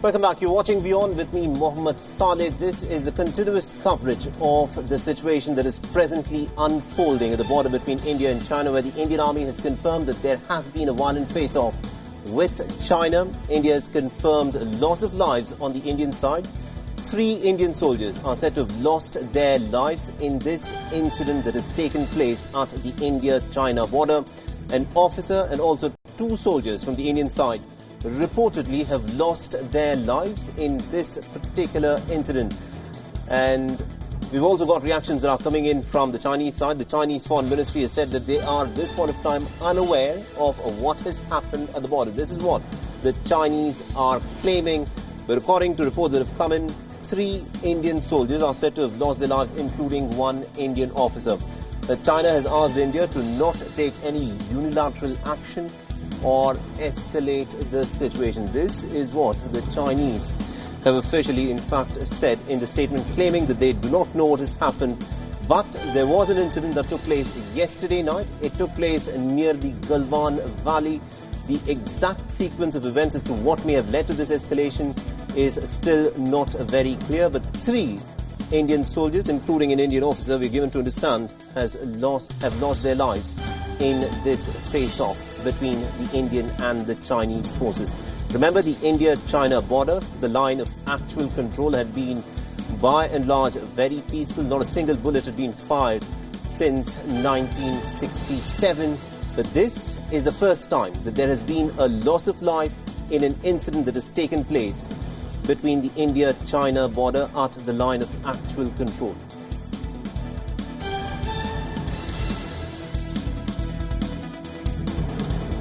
Welcome back. You're watching WION with me, Mohammed Saleh. This is the continuous coverage of the situation that is presently unfolding at the border between India and China, where the Indian Army has confirmed that there has been a violent face-off with China. India has confirmed loss of lives on the Indian side. 3 Indian soldiers are said to have lost their lives in this incident that has taken place at the India-China border. An officer and also 2 soldiers from the Indian side reportedly have lost their lives in this particular incident. And we've also got reactions that are coming in from the Chinese side. The Chinese Foreign Ministry has said that they are at this point of time unaware of what has happened at the border. This is what the Chinese are claiming. But according to reports that have come in, 3 Indian soldiers are said to have lost their lives, including 1 Indian officer. China has asked India to not take any unilateral action or escalate the situation. This is what the Chinese have officially, in fact, said in the statement, claiming that they do not know what has happened. But there was an incident that took place yesterday night. It took place near the Galwan Valley. The exact sequence of events as to what may have led to this escalation is still not very clear. But 3 Indian soldiers, including an Indian officer, we're given to understand, have lost their lives in this face-off between the Indian and the Chinese forces. Remember, the India-China border, the line of actual control had been, by and large, very peaceful. Not a single bullet had been fired since 1967. But this is the first time that there has been a loss of life in an incident that has taken place between the India-China border at the line of actual control.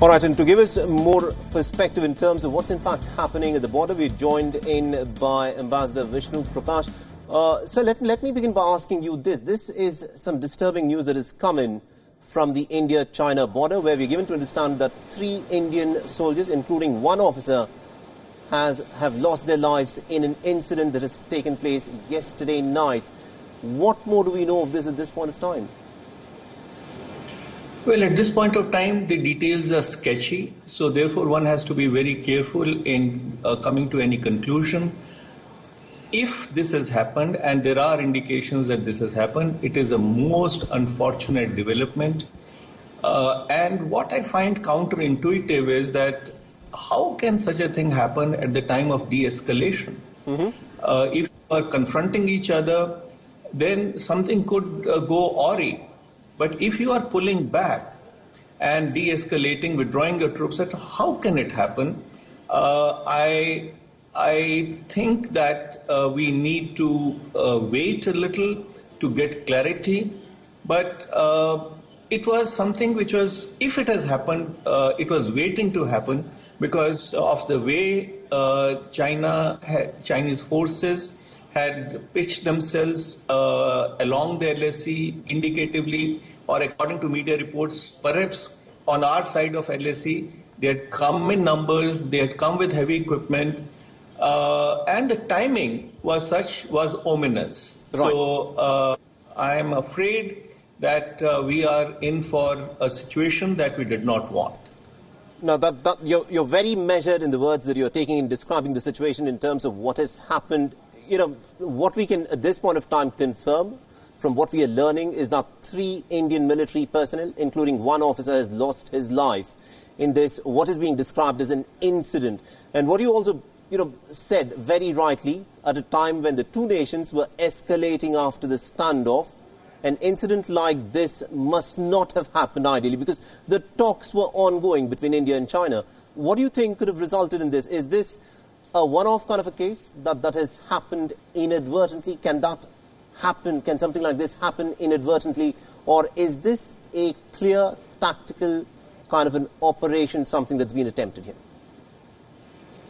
All right, and to give us more perspective in terms of what's in fact happening at the border, we're joined in by Ambassador Vishnu Prakash. So let me begin by asking you this. This is some disturbing news that has come in from the India-China border, where we're given to understand that 3 Indian soldiers, including 1 officer, have lost their lives in an incident that has taken place yesterday night. What more do we know of this at this point of time? Well, at this point of time, the details are sketchy, so therefore one has to be very careful in coming to any conclusion. If this has happened, and there are indications that this has happened, it is a most unfortunate development. And what I find counterintuitive is that how can such a thing happen at the time of de-escalation? If you are confronting each other, then something could go awry. But if you are pulling back and de-escalating, withdrawing your troops, how can it happen? I think that we need to wait a little to get clarity. But it was something which was, if it has happened, it was waiting to happen because of the way Chinese forces had pitched themselves along the LSE indicatively, or according to media reports, perhaps on our side of LSE, they had come in numbers, they had come with heavy equipment, and the timing was ominous. Right. So I am afraid that we are in for a situation that we did not want. Now, you're very measured in the words that you're taking in describing the situation in terms of what has happened. You know, what we can at this point of time confirm from what we are learning is that 3 Indian military personnel, including 1 officer, has lost his life in this, what is being described as an incident. And what you also, said very rightly, at a time when the 2 nations were escalating after the standoff, an incident like this must not have happened ideally, because the talks were ongoing between India and China. What do you think could have resulted in this? Is this a one-off kind of a case that has happened inadvertently? Can that happen? Can something like this happen inadvertently? Or is this a clear tactical kind of an operation, something that's been attempted here?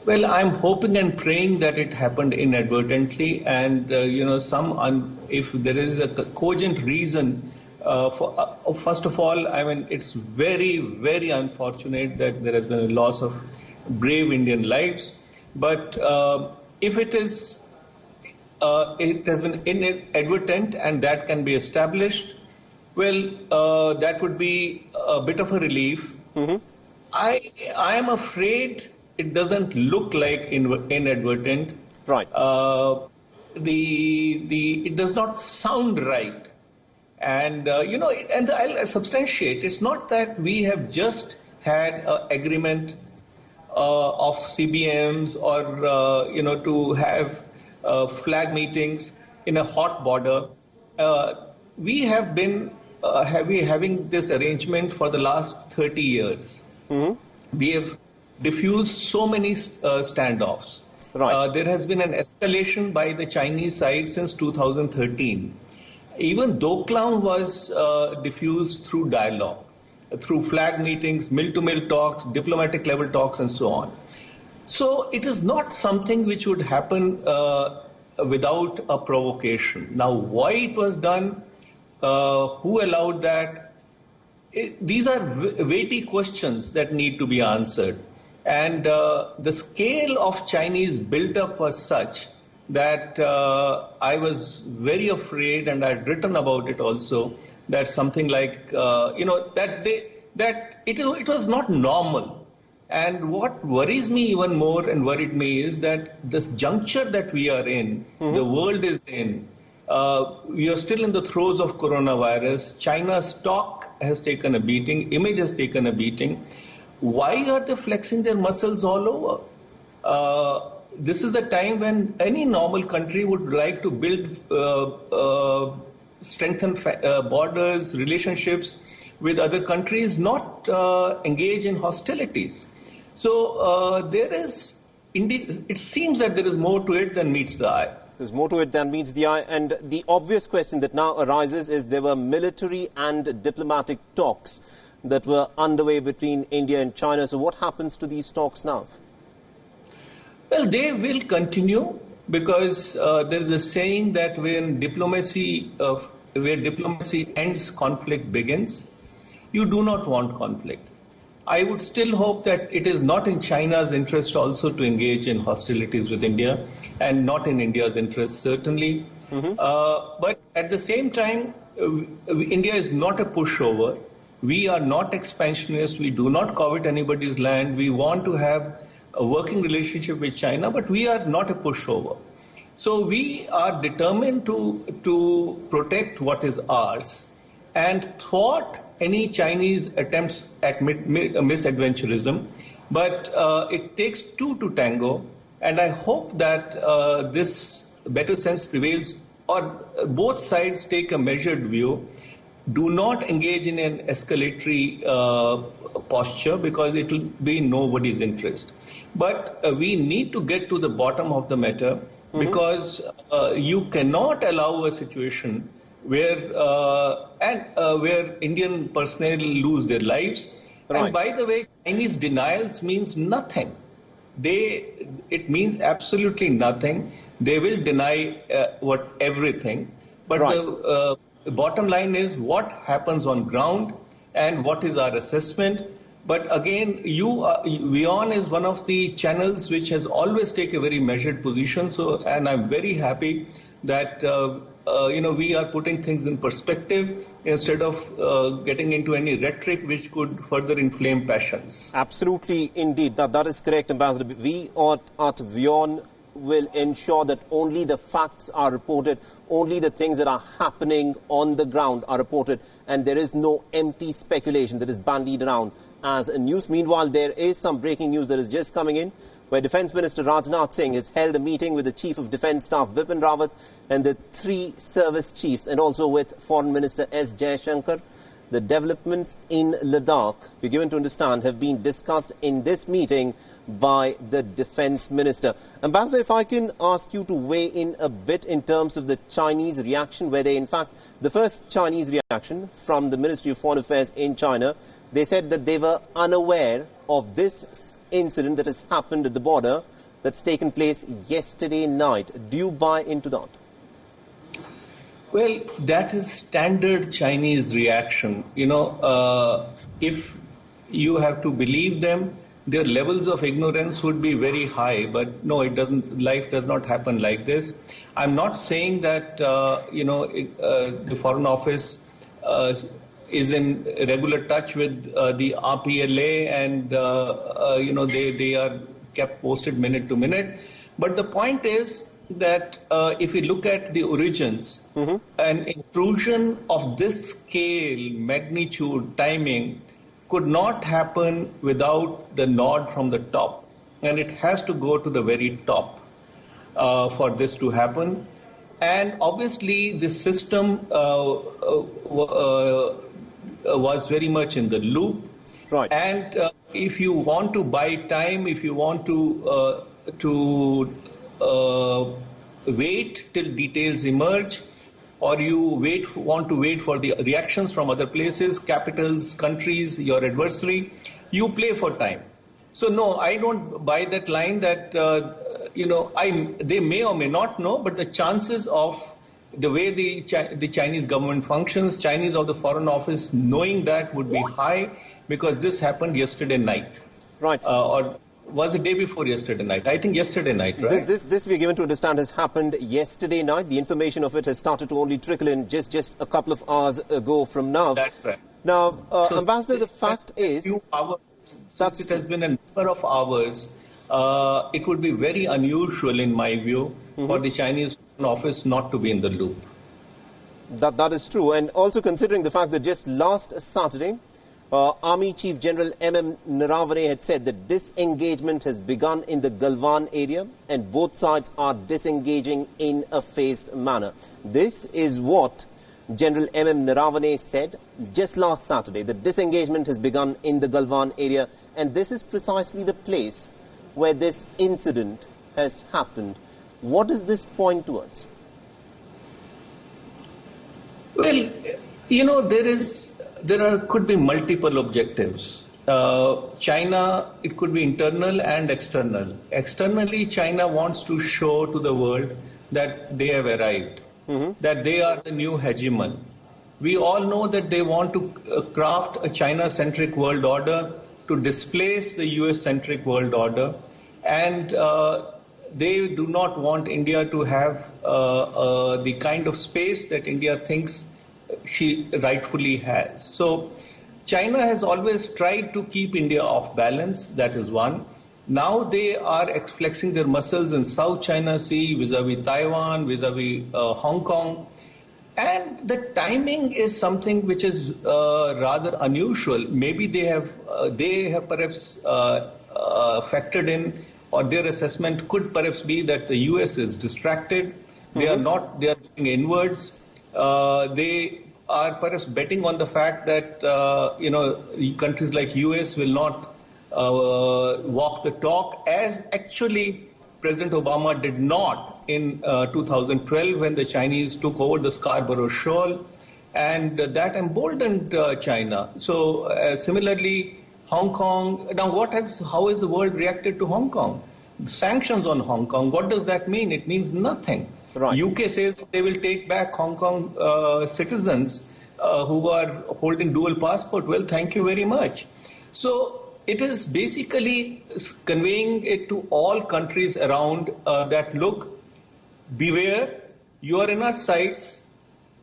Well, I'm hoping and praying that it happened inadvertently, and if there is a cogent reason first of all, I mean, it's very, very unfortunate that there has been a loss of brave Indian lives. But if it has been inadvertent and that can be established, well, that would be a bit of a relief. Mm-hmm. I am afraid it doesn't look like inadvertent. Right. It does not sound right. And, and I'll substantiate, it's not that we have just had an agreement of CBMs or, to have flag meetings in a hot border. We have been having this arrangement for the last 30 years. Mm-hmm. We have diffused so many standoffs. Right. There has been an escalation by the Chinese side since 2013. Even Doklam was diffused through dialogue, through flag meetings, mill-to-mill talks, diplomatic level talks, and so on. So it is not something which would happen without a provocation. Now, why it was done, who allowed that, these are weighty questions that need to be answered. And the scale of Chinese build-up was such that I was very afraid, and I'd written about it also, that something like, that it was not normal. And what worries me even more and worried me is that this juncture that we are in, mm-hmm. the world is in, we are still in the throes of coronavirus. China's stock has taken a beating, image has taken a beating. Why are they flexing their muscles all over? This is the time when any normal country would like to build, strengthen borders, relationships with other countries, not engage in hostilities. So it seems that there is more to it than meets the eye. There's more to it than meets the eye. And the obvious question that now arises is there were military and diplomatic talks that were underway between India and China. So what happens to these talks now? Well, they will continue because there is a saying that where diplomacy ends, conflict begins. You do not want conflict. I would still hope that it is not in China's interest also to engage in hostilities with India, and not in India's interest, certainly. Mm-hmm. But at the same time, India is not a pushover. We are not expansionists. We do not covet anybody's land. We want to have a working relationship with China, but we are not a pushover. So we are determined to protect what is ours and thwart any Chinese attempts at misadventurism. But it takes two to tango, and I hope that this better sense prevails, or both sides take a measured view. Do not engage in an escalatory posture, because it will be in nobody's interest. But we need to get to the bottom of the matter, mm-hmm. because you cannot allow a situation where Indian personnel lose their lives. Right. And by the way, Chinese denials means nothing. It means absolutely nothing. They will deny everything. But right. The bottom line is what happens on ground and what is our assessment. But again, WION is one of the channels which has always taken a very measured position. And I'm very happy that we are putting things in perspective instead of getting into any rhetoric which could further inflame passions. Absolutely, indeed. That is correct, Ambassador. We at WION will ensure that only the facts are reported, only the things that are happening on the ground are reported, and there is no empty speculation that is bandied around as news. Meanwhile, there is some breaking news that is just coming in, where Defence Minister Rajnath Singh has held a meeting with the Chief of Defence Staff Bipin Rawat and the 3 service chiefs, and also with Foreign Minister S. Jaishankar. The developments in Ladakh, we're given to understand, have been discussed in this meeting by the Defence Minister. Ambassador, if I can ask you to weigh in a bit in terms of the Chinese reaction, where in fact, the first Chinese reaction from the Ministry of Foreign Affairs in China, they said that they were unaware of this incident that has happened at the border that's taken place yesterday night. Do you buy into that? Well, that is standard Chinese reaction. If you have to believe them, their levels of ignorance would be very high. But no, it doesn't. Life does not happen like this. I'm not saying that the Foreign Office is in regular touch with the RPLA, and they are kept posted minute to minute. But the point is that if we look at the origins, an intrusion of this scale, magnitude, timing could not happen without the nod from the top. And it has to go to the very top for this to happen. And obviously, the system was very much in the loop. Right. And if you want to buy time, if you want to wait till details emerge, or you want to wait for the reactions from other places, capitals, countries, your adversary, you play for time. So no, I don't buy that line that, they may or may not know, but the chances of the way the Chinese government functions, Chinese of the Foreign Office knowing that would be high, because this happened yesterday night. Right. Or was the day before yesterday night? I think yesterday night, right? This we're given to understand has happened yesterday night. The information of it has started to only trickle in just a couple of hours ago from now. That's right. Now, Ambassador, the fact is... Since it has been a number of hours, it would be very unusual, in my view, for the Chinese Foreign Office not to be in the loop. That is true. And also considering the fact that just last Saturday, Army Chief General M.M. Naravane had said that disengagement has begun in the Galwan area and both sides are disengaging in a phased manner. This is what General M.M. Naravane said just last Saturday. The disengagement has begun in the Galwan area, and this is precisely the place where this incident has happened. What does this point towards? Well, there could be multiple objectives. China, it could be internal and external. Externally, China wants to show to the world that they have arrived, that they are the new hegemon. We all know that they want to craft a China-centric world order to displace the US-centric world order, and they do not want India to have the kind of space that India thinks she rightfully has. So China has always tried to keep India off balance, that is one. Now they are flexing their muscles in South China Sea, vis-a-vis Taiwan, vis-a-vis Hong Kong. And the timing is something which is rather unusual. Maybe they have perhaps factored in, or their assessment could perhaps be that the US is distracted. They are looking inwards. They are perhaps betting on the fact that, countries like US will not walk the talk, as actually President Obama did not in 2012 when the Chinese took over the Scarborough Shoal, and that emboldened China. So similarly, Hong Kong. Now, how has the world reacted to Hong Kong? Sanctions on Hong Kong. What does that mean? It means nothing. Right. UK says they will take back Hong Kong citizens who are holding dual passport. Well, thank you very much. So it is basically conveying it to all countries around that, look, beware, you are in our sights.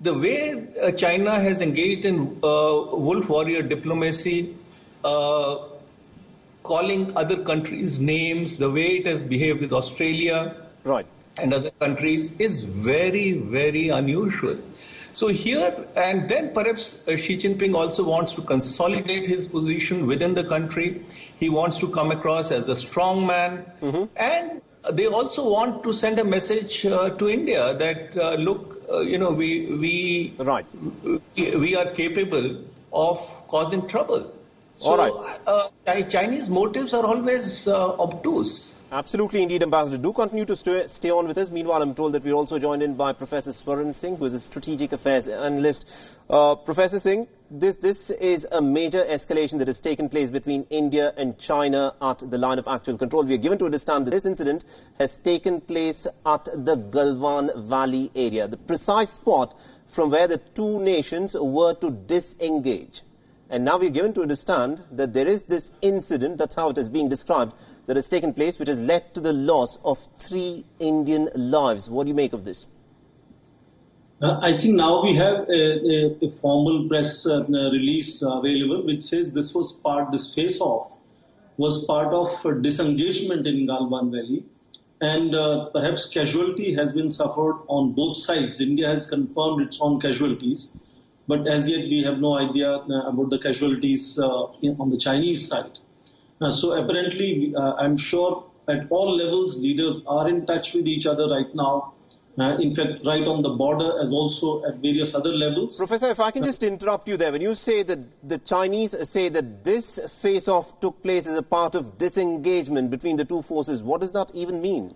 The way China has engaged in wolf warrior diplomacy, calling other countries names, the way it has behaved with Australia, right, and other countries is very, very unusual. So here, and then perhaps Xi Jinping also wants to consolidate his position within the country. He wants to come across as a strong man. And they also want to send a message to India that, look, we are capable of causing trouble. So Chinese motives are always obtuse. Absolutely, indeed, Ambassador. Do continue to stay on with us. Meanwhile, I'm told that we're also joined in by Professor Swaran Singh, who is a strategic affairs analyst. Professor Singh, this is a major escalation that has taken place between India and China at the line of actual control. We are given to understand that this incident has taken place at the Galwan Valley area, the precise spot from where the two nations were to disengage. And now we're given to understand that there is this incident, that's how it is being described, that has taken place, which has led to the loss of 3 Indian lives. What do you make of this? I think now we have a formal press release available, which says this face-off was part of disengagement in Galwan Valley. And perhaps casualty has been suffered on both sides. India has confirmed its own casualties, but as yet we have no idea about the casualties on the Chinese side. So apparently, I'm sure at all levels, leaders are in touch with each other right now. In fact, right on the border as also at various other levels. Professor, if I can just interrupt you there. When you say that the Chinese say that this face-off took place as a part of disengagement between the two forces, what does that even mean?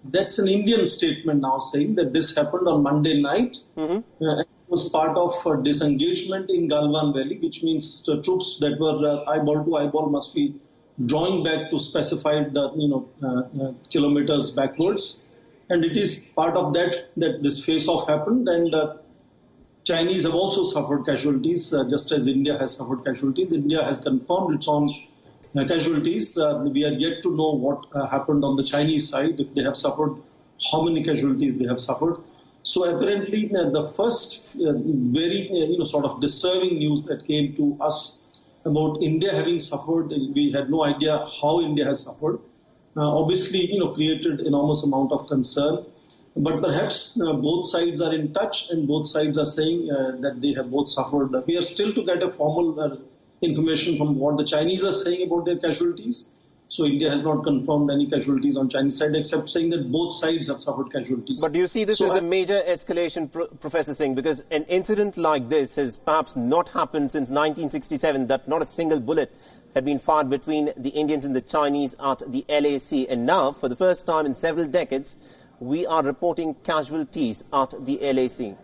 That's an Indian statement now saying that this happened on Monday night. It was part of disengagement in Galwan Valley, which means the troops that were eyeball to eyeball must be drawing back to specified kilometers backwards. And it is part of that this face-off happened, and Chinese have also suffered casualties, just as India has suffered casualties. India has confirmed its own casualties. We are yet to know what happened on the Chinese side, if they have suffered, how many casualties they have suffered. So apparently the first very sort of disturbing news that came to us about India having suffered, we had no idea how India has suffered. Obviously, created enormous amount of concern. But perhaps both sides are in touch and both sides are saying that they have both suffered. We are still to get a formal information from what the Chinese are saying about their casualties. So India has not confirmed any casualties on Chinese side except saying that both sides have suffered casualties. But do you see this as a major escalation, Professor Singh? Because an incident like this has perhaps not happened since 1967, that not a single bullet had been fired between the Indians and the Chinese at the LAC. And now, for the first time in several decades, we are reporting casualties at the LAC.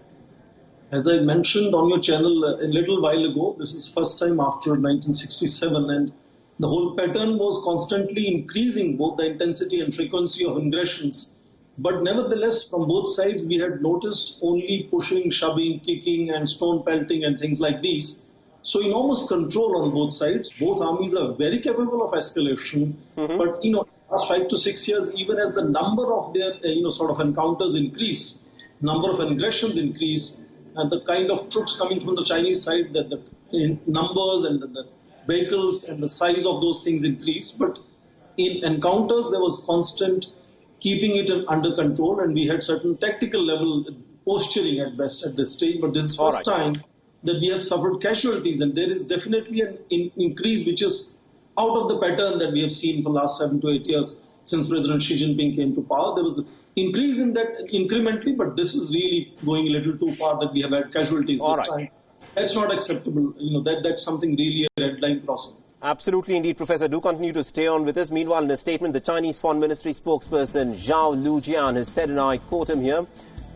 As I mentioned on your channel a little while ago, this is first time after 1967, and the whole pattern was constantly increasing, both the intensity and frequency of aggressions. But nevertheless, from both sides, we had noticed only pushing, shoving, kicking, and stone pelting and things like these. So enormous control on both sides. Both armies are very capable of escalation. But, last 5 to 6 years, even as the number of their, sort of encounters increased, number of aggressions increased, and the kind of troops coming from the Chinese side, that the numbers and the vehicles and the size of those things increased. But in encounters, there was constant keeping it under control, and we had certain tactical level posturing at best at this stage. But this is first time that we have suffered casualties, and there is definitely an increase which is out of the pattern that we have seen for the last 7 to 8 years since President Xi Jinping came to power. There was an increase in that incrementally, but this is really going a little too far that we have had casualties this time. That's not acceptable. That's something really a red line crossing. Absolutely indeed, Professor. Do continue to stay on with us. Meanwhile, in a statement, the Chinese Foreign Ministry spokesperson Zhao Lujian has said, and I quote him here,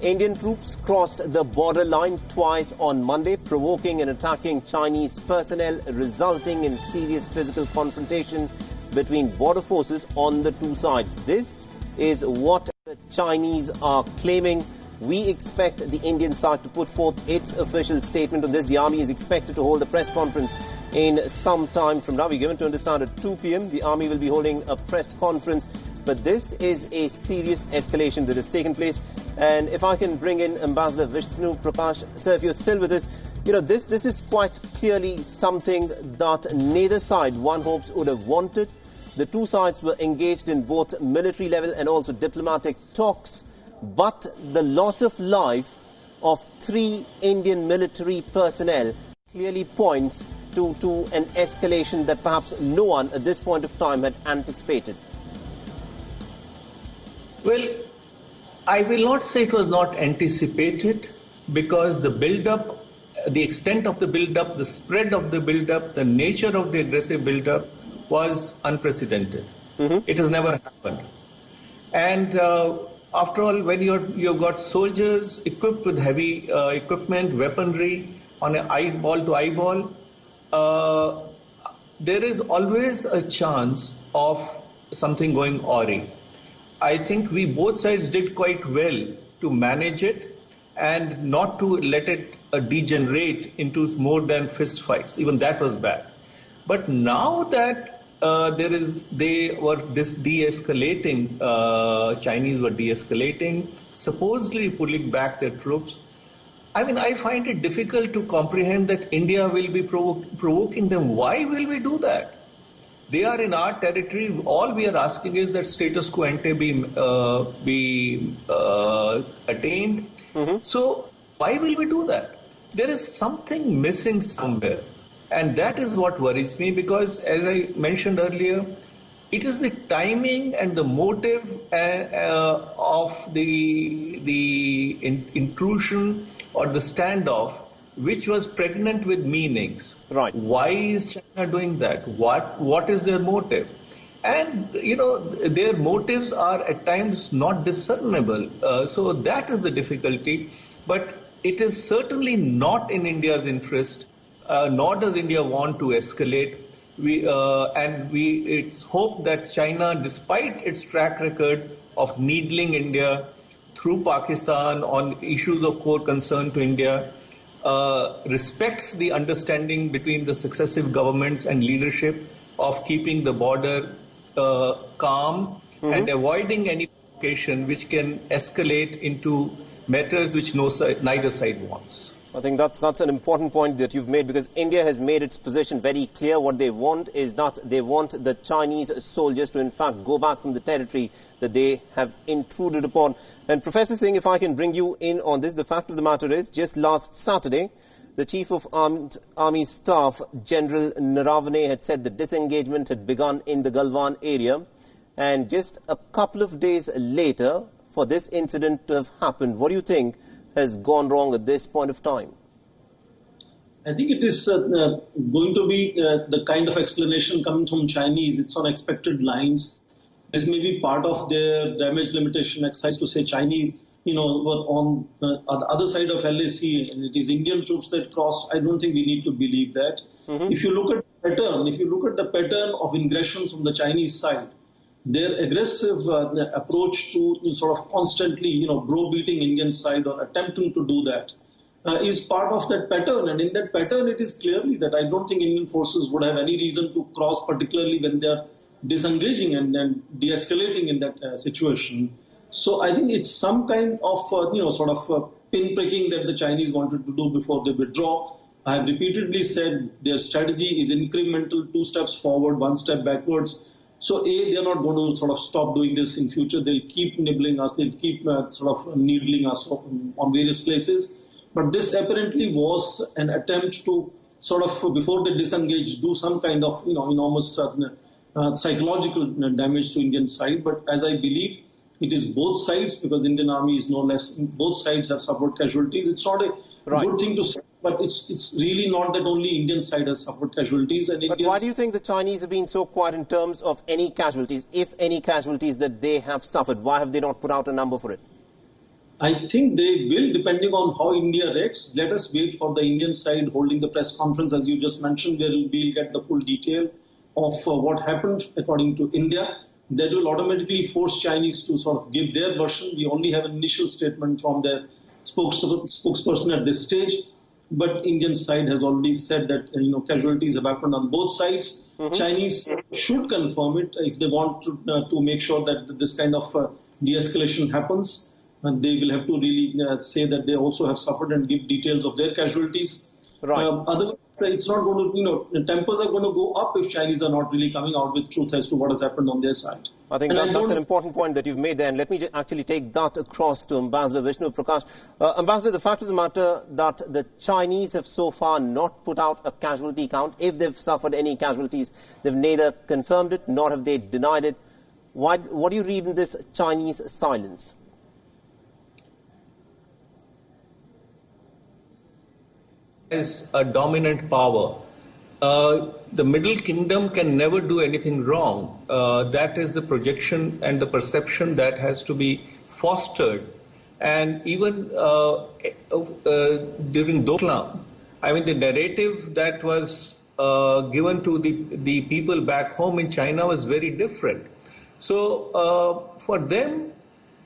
Indian troops crossed the borderline twice on Monday, provoking and attacking Chinese personnel, resulting in serious physical confrontation between border forces on the two sides. This is what the Chinese are claiming. We expect the Indian side to put forth its official statement on this. The army is expected to hold a press conference in some time from now. We're given to understand at 2 p.m. the army will be holding a press conference. But this is a serious escalation that has taken place. And if I can bring in Ambassador Vishnu Prakash, sir, if you're still with us, this is quite clearly something that neither side, one hopes, would have wanted. The two sides were engaged in both military level and also diplomatic talks. But the loss of life of 3 Indian military personnel clearly points to an escalation that perhaps no one at this point of time had anticipated. Well, I will not say it was not anticipated, because the build-up, the extent of the build-up, the spread of the build-up, the nature of the aggressive build-up was unprecedented. It has never happened. And after all, when you've got soldiers equipped with heavy equipment, weaponry on an eyeball to eyeball, there is always a chance of something going awry. I think we both sides did quite well to manage it and not to let it degenerate into more than fist fights. Even that was bad. But now that they were de-escalating, Chinese were de-escalating, supposedly pulling back their troops. I mean, I find it difficult to comprehend that India will be provoking them. Why will we do that? They are in our territory. All we are asking is that status quo ante be attained. So why will we do that? There is something missing somewhere. And that is what worries me, because as I mentioned earlier, it is the timing and the motive of the intrusion or the standoff which was pregnant with meanings. Right. Why is China doing that? What is their motive? And, their motives are at times not discernible. So that is the difficulty. But it is certainly not in India's interest, nor does India want to escalate. It's hope that China, despite its track record of needling India through Pakistan on issues of core concern to India, respects the understanding between the successive governments and leadership of keeping the border calm and avoiding any provocation which can escalate into matters which neither side wants. I think that's an important point that you've made, because India has made its position very clear. What they want is that they want the Chinese soldiers to in fact go back from the territory that they have intruded upon. And Professor Singh, if I can bring you in on this, the fact of the matter is just last Saturday, the Chief of Army Staff, General Naravane, had said the disengagement had begun in the Galwan area. And just a couple of days later, for this incident to have happened, what do you think has gone wrong at this point of time? I think it is going to be the kind of explanation coming from Chinese. It's on expected lines. This may be part of their damage limitation exercise to say Chinese, were on the other side of LAC and it is Indian troops that crossed. I don't think we need to believe that. If you look at the pattern of aggressions from the Chinese side, their aggressive approach to sort of constantly, browbeating Indian side or attempting to do that is part of that pattern. And in that pattern, it is clearly that I don't think Indian forces would have any reason to cross, particularly when they are disengaging and de-escalating in that situation. So I think it's some kind of, pinpricking that the Chinese wanted to do before they withdraw. I have repeatedly said their strategy is incremental, 2 steps forward, 1 step backwards. So they are not going to sort of stop doing this in future. They'll keep nibbling us. They'll keep needling us on various places. But this apparently was an attempt to sort of, before they disengage, do some kind of, enormous psychological damage to Indian side. But as I believe, it is both sides, because Indian army is no less, both sides have suffered casualties. It's not a good thing to say, but it's really not that only Indian side has suffered casualties. But why do you think the Chinese have been so quiet in terms of any casualties, if any casualties that they have suffered? Why have they not put out a number for it? I think they will, depending on how India reacts. Let us wait for the Indian side holding the press conference, as you just mentioned, where we'll get the full detail of what happened according to India. That will automatically force Chinese to sort of give their version. We only have an initial statement from their spokesperson at this stage. But Indian side has already said that casualties have happened on both sides. Chinese should confirm it if they want to make sure that this kind of de-escalation happens. And they will have to really say that they also have suffered and give details of their casualties. Right. Otherwise, it's not going to, the tempers are going to go up if Chinese are not really coming out with truth as to what has happened on their side. I think that's an important point that you've made there, and let me actually take that across to Ambassador Vishnu Prakash. Ambassador, the fact of the matter that the Chinese have so far not put out a casualty count. If they've suffered any casualties, they've neither confirmed it nor have they denied it. What do you read in this Chinese silence? As a dominant power, the Middle Kingdom can never do anything wrong. That is the projection and the perception that has to be fostered. And even during Doklam, the narrative that was given to the people back home in China was very different. So for them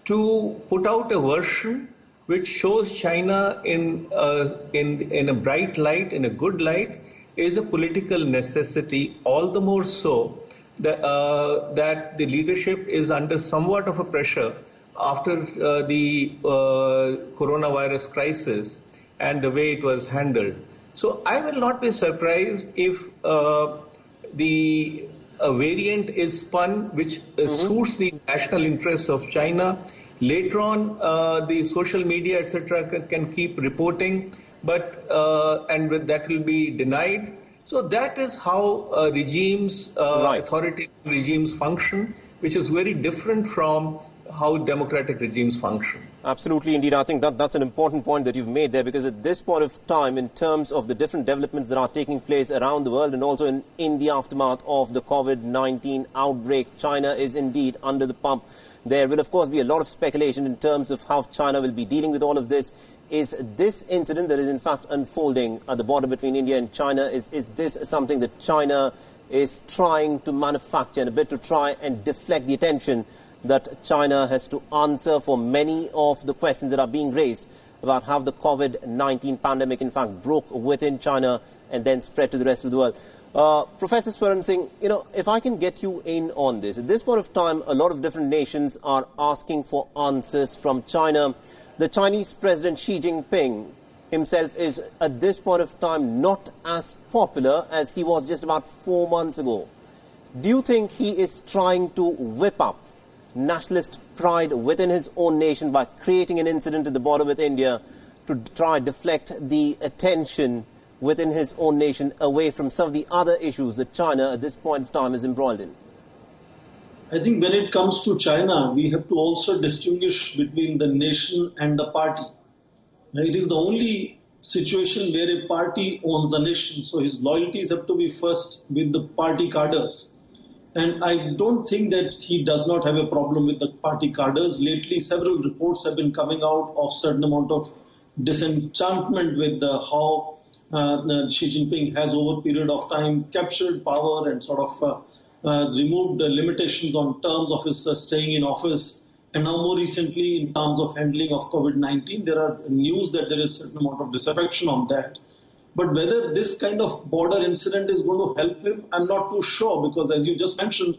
to put out a version which shows China in a bright light, in a good light, is a political necessity, all the more so that the leadership is under somewhat of a pressure after the coronavirus crisis and the way it was handled. So I will not be surprised if the a variant is spun which suits the national interests of China. Later on, the social media, etc., can keep reporting, but that will be denied. So that is how regimes, authoritarian regimes function, which is very different from how democratic regimes function. Absolutely, indeed. I think that's an important point that you've made there, because at this point of time, in terms of the different developments that are taking place around the world and also in the aftermath of the COVID-19 outbreak, China is indeed under the pump. There will, of course, be a lot of speculation in terms of how China will be dealing with all of this. Is this incident that is in fact unfolding at the border between India and China, is this something that China is trying to manufacture in a bit to try and deflect the attention that China has to answer for many of the questions that are being raised about how the COVID-19 pandemic in fact broke within China and then spread to the rest of the world? Professor Swaran Singh, if I can get you in on this. At this point of time, a lot of different nations are asking for answers from China. The Chinese President Xi Jinping himself is, at this point of time, not as popular as he was just about 4 months ago. Do you think he is trying to whip up nationalist pride within his own nation by creating an incident at the border with India to try to deflect the attention within his own nation away from some of the other issues that China at this point of time is embroiled in? I think when it comes to China, we have to also distinguish between the nation and the party. It is the only situation where a party owns the nation, so his loyalties have to be first with the party cadres. And I don't think that he does not have a problem with the party cadres. Lately, several reports have been coming out of certain amount of disenchantment with how Xi Jinping has over a period of time captured power and sort of removed the limitations on terms of his staying in office. And now more recently, in terms of handling of COVID-19, there are news that there is a certain amount of disaffection on that. But whether this kind of border incident is going to help him, I'm not too sure, because as you just mentioned,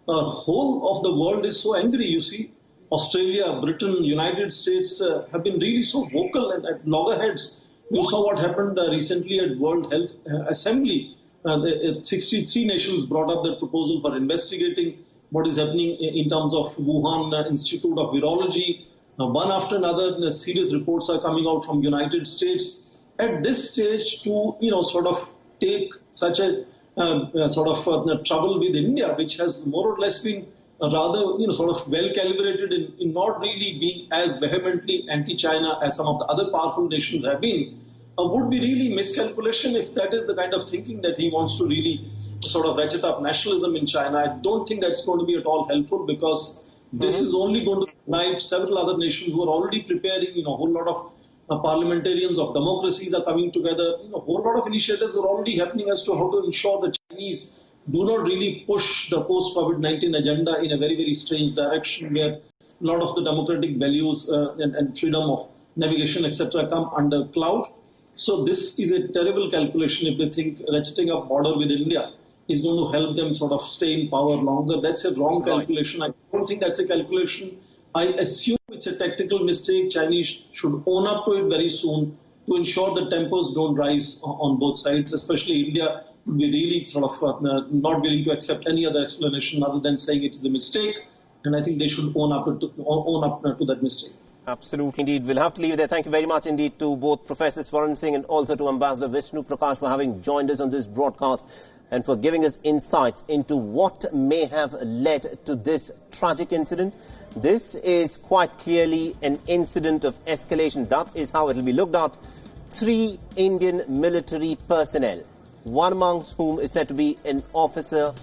the whole of the world is so angry. You see, Australia, Britain, United States have been really so vocal and at loggerheads. You saw what happened recently at World Health Assembly. 63 nations brought up the proposal for investigating what is happening in terms of Wuhan Institute of Virology. One after another, serious reports are coming out from United States. At this stage, to sort of take such a trouble with India, which has more or less been rather sort of well calibrated in not really being as vehemently anti-China as some of the other powerful nations have been, would be really miscalculation if that is the kind of thinking that he wants to really sort of ratchet up nationalism in China. I don't think that's going to be at all helpful, because this is only going to unite several other nations who are already preparing. A whole lot of parliamentarians of democracies are coming together. A whole lot of initiatives are already happening as to how to ensure the Chinese do not really push the post-COVID-19 agenda in a very, very strange direction, where a lot of the democratic values and freedom of navigation, etc., come under cloud. So this is a terrible calculation if they think ratcheting up border with India is going to help them sort of stay in power longer. That's a wrong calculation. I don't think that's a calculation. I assume it's a tactical mistake. Chinese should own up to it very soon to ensure that tempers don't rise on both sides, especially India would be really sort of not willing to accept any other explanation other than saying it is a mistake. And I think they should own up to that mistake. Absolutely, indeed. We'll have to leave it there. Thank you very much indeed to both Professor Swaran Singh and also to Ambassador Vishnu Prakash for having joined us on this broadcast and for giving us insights into what may have led to this tragic incident. This is quite clearly an incident of escalation. That is how it will be looked at. 3 Indian military personnel, one amongst whom is said to be an officer,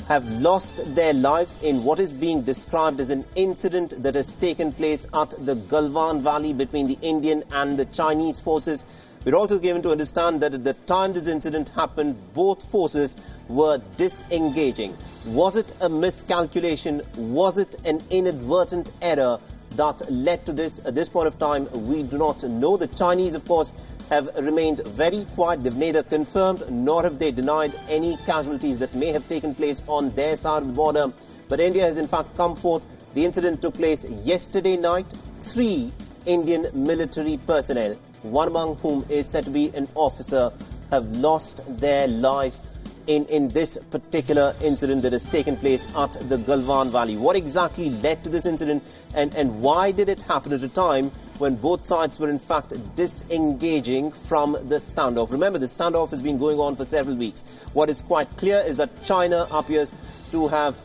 have lost their lives in what is being described as an incident that has taken place at the Galwan Valley between the Indian and the Chinese forces. We're also given to understand that at the time this incident happened, both forces were disengaging. Was it a miscalculation? Was it an inadvertent error that led to this? At this point of time, we do not know. The Chinese, of course, have remained very quiet. They've neither confirmed nor have they denied any casualties that may have taken place on their side of the border. But India has in fact come forth. The incident took place yesterday night. 3 Indian military personnel, one among whom is said to be an officer, have lost their lives. in this particular incident that has taken place at the Galwan Valley. What exactly led to this incident, and why did it happen at a time when both sides were in fact disengaging from the standoff? Remember, the standoff has been going on for several weeks. What is quite clear is that China appears to have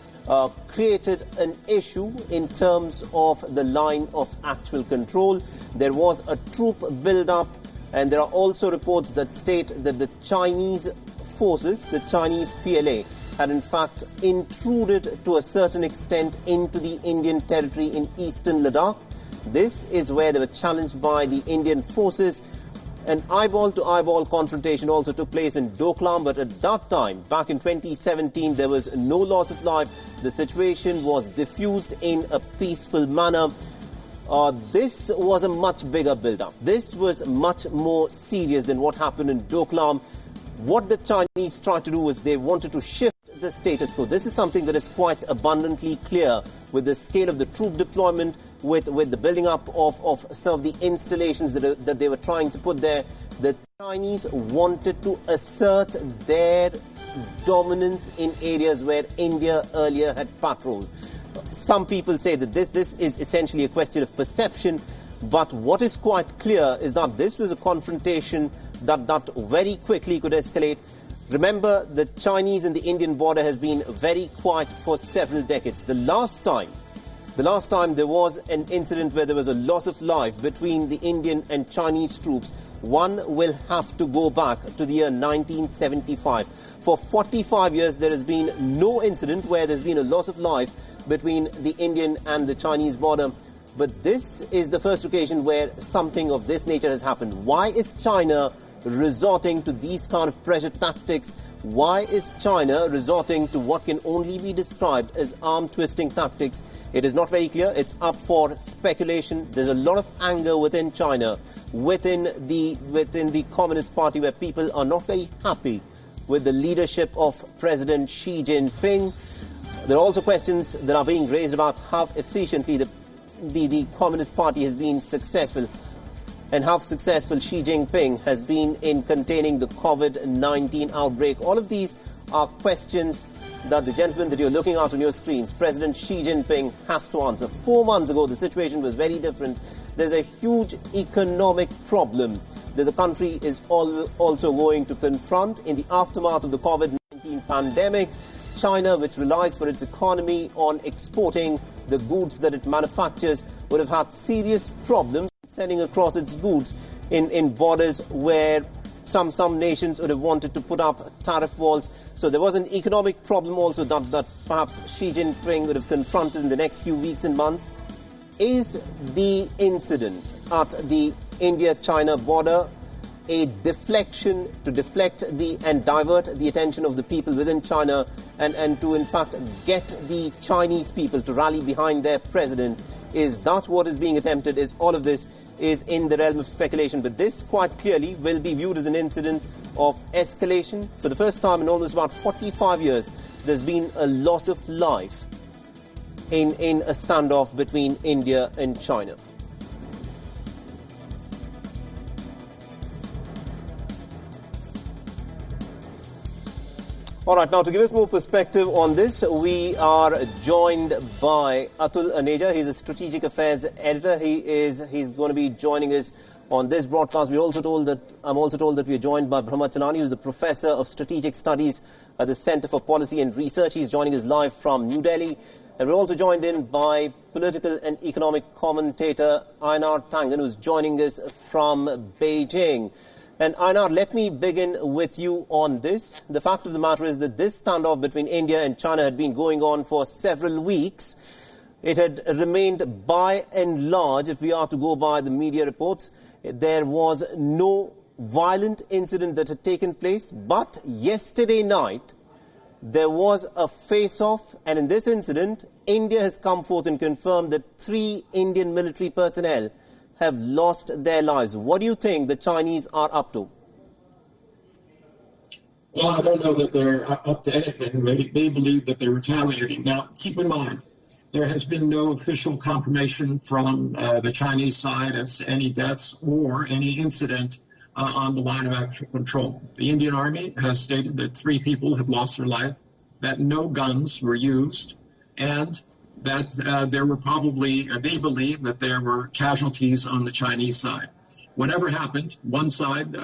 created an issue in terms of the line of actual control. There was a troop build-up, and there are also reports that state that the Chinese forces, the Chinese PLA, had in fact intruded to a certain extent into the Indian territory in eastern Ladakh. This is where they were challenged by the Indian forces. An eyeball-to-eyeball confrontation also took place in Doklam, but at that time, back in 2017, there was no loss of life. The situation was diffused in a peaceful manner. This was a much bigger build-up. This was much more serious than what happened in Doklam. What the Chinese tried to do was they wanted to shift the status quo. This is something that is quite abundantly clear with the scale of the troop deployment, with the building up of some of the installations that they were trying to put there. The Chinese wanted to assert their dominance in areas where India earlier had patrolled. Some people say that this is essentially a question of perception, but what is quite clear is that this was a confrontation that very quickly could escalate. Remember, the Chinese and the Indian border has been very quiet for several decades. The last time there was an incident where there was a loss of life between the Indian and Chinese troops, one will have to go back to the year 1975. For 45 years, there has been no incident where there's been a loss of life between the Indian and the Chinese border. But this is the first occasion where something of this nature has happened. Why is China resorting to these kind of pressure tactics? Why is China resorting to what can only be described as arm-twisting tactics? It is not very clear. It's up for speculation. There's a lot of anger within China, within the Communist Party, where people are not very happy with the leadership of President Xi Jinping. There are also questions that are being raised about how efficiently the Communist Party has been successful, and how successful Xi Jinping has been in containing the COVID-19 outbreak. All of these are questions that the gentleman that you're looking at on your screens, President Xi Jinping, has to answer. 4 months ago, the situation was very different. There's a huge economic problem that the country is also going to confront in the aftermath of the COVID-19 pandemic. China, which relies for its economy on exporting the goods that it manufactures, would have had serious problems sending across its goods in borders where some nations would have wanted to put up tariff walls. So there was an economic problem also that perhaps Xi Jinping would have confronted in the next few weeks and months. Is the incident at the India-China border a deflection to deflect and divert the attention of the people within China and to in fact get the Chinese people to rally behind their president? Is that what is being attempted? Is all of this is in the realm of speculation? But this quite clearly will be viewed as an incident of escalation. For the first time in almost about 45 years, there's been a loss of life in a standoff between India and China. All right, now to give us more perspective on this, we are joined by Atul Aneja. He's a strategic affairs editor. He's going to be joining us on this broadcast. I'm also told that we are joined by Brahma Chalani, who's the professor of strategic studies at the Center for Policy and Research. He's joining us live from New Delhi. And we're also joined in by political and economic commentator Einar Tangen, who's joining us from Beijing. And Einar, let me begin with you on this. The fact of the matter is that this standoff between India and China had been going on for several weeks. It had remained by and large, if we are to go by the media reports, there was no violent incident that had taken place. But yesterday night, there was a face-off, and in this incident, India has come forth and confirmed that 3 Indian military personnel have lost their lives. What do you think the Chinese are up to? Well, I don't know that they're up to anything. They believe that they're retaliating. Now, keep in mind, there has been no official confirmation from the Chinese side as to any deaths or any incident on the line of actual control. The Indian Army has stated that 3 people have lost their life, that no guns were used, and that there were probably, they believe that there were casualties on the Chinese side. Whatever happened, one side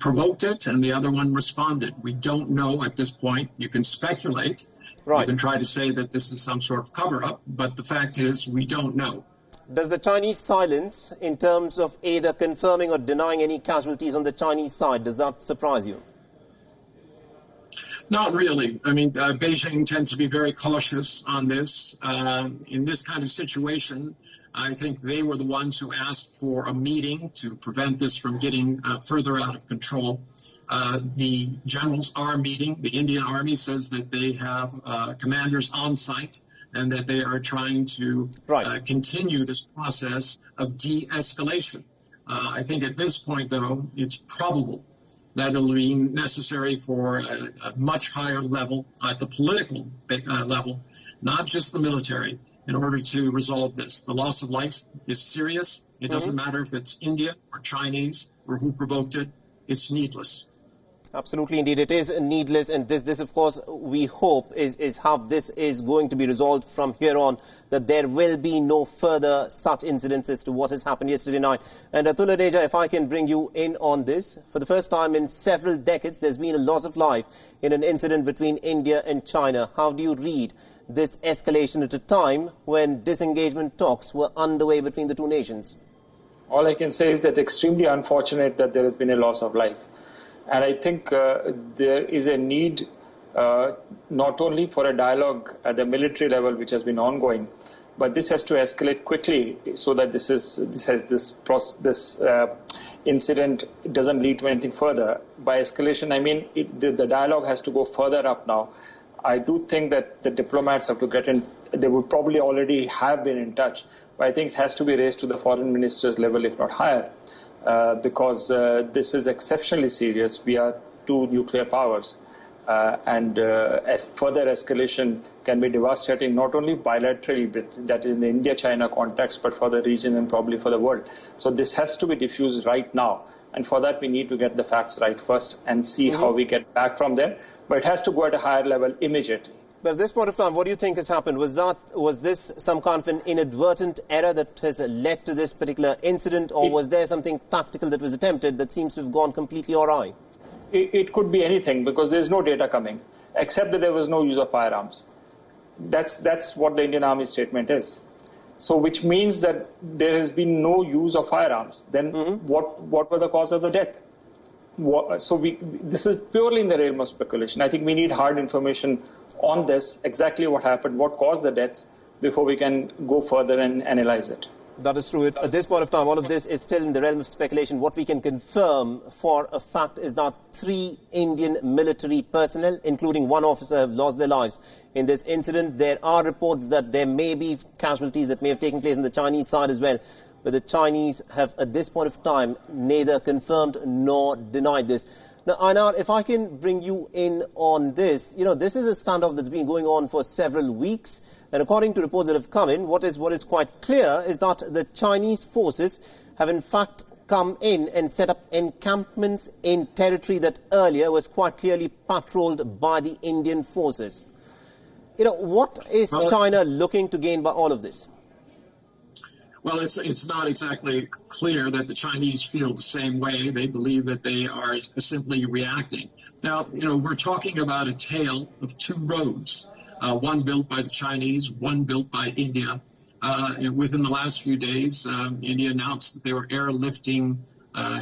provoked it and the other one responded. We don't know at this point. You can speculate. Right. You can try to say that this is some sort of cover-up, but the fact is we don't know. Does the Chinese silence in terms of either confirming or denying any casualties on the Chinese side, does that surprise you? Not really. I mean, Beijing tends to be very cautious on this. In this kind of situation, I think they were the ones who asked for a meeting to prevent this from getting further out of control. The generals are meeting. The Indian Army says that they have commanders on site and that they are trying to continue this process of de-escalation. I think at this point, though, it's probable that it'll be necessary for a much higher level, at the political level, not just the military, in order to resolve this. The loss of life is serious. It doesn't matter if it's India or Chinese or who provoked it. It's needless. Absolutely, indeed. It is needless. And this, of course, we hope is how this is going to be resolved from here on, that there will be no further such incidents as to what has happened yesterday night. And Atul Adeja, if I can bring you in on this, for the first time in several decades, there's been a loss of life in an incident between India and China. How do you read this escalation at a time when disengagement talks were underway between the two nations? All I can say is that extremely unfortunate that there has been a loss of life. And I think there is a need not only for a dialogue at the military level, which has been ongoing, but this has to escalate quickly so that this incident doesn't lead to anything further. By escalation, I mean the dialogue has to go further up now. I do think that the diplomats have to get in. They would probably already have been in touch, but I think it has to be raised to the foreign minister's level, if not higher. Because this is exceptionally serious. We are 2 nuclear powers, and further escalation can be devastating, not only bilaterally, but that in the India-China context, but for the region and probably for the world. So this has to be diffused right now. And for that, we need to get the facts right first and see how we get back from there. But it has to go at a higher level immediately. But at this point of time, what do you think has happened? Was this some kind of an inadvertent error that has led to this particular incident, or was there something tactical that was attempted that seems to have gone completely awry? It could be anything, because there's no data coming, except that there was no use of firearms. That's what the Indian Army statement is. So which means that there has been no use of firearms. Then what were the cause of the death? This is purely in the realm of speculation. I think we need hard information on this, exactly what happened, what caused the deaths, before we can go further and analyze it. That is true. At this point of time, all of this is still in the realm of speculation. What we can confirm for a fact is that 3 Indian military personnel, including 1 officer, have lost their lives in this incident. There are reports that there may be casualties that may have taken place on the Chinese side as well. But the Chinese have, at this point of time, neither confirmed nor denied this. Now, Einar, if I can bring you in on this, this is a standoff that's been going on for several weeks. And according to reports that have come in, what is quite clear is that the Chinese forces have in fact come in and set up encampments in territory that earlier was quite clearly patrolled by the Indian forces. What is China looking to gain by all of this? Well, it's not exactly clear that the Chinese feel the same way. They believe that they are simply reacting. Now, we're talking about a tale of 2 roads, one built by the Chinese, one built by India. Within the last few days, India announced that they were airlifting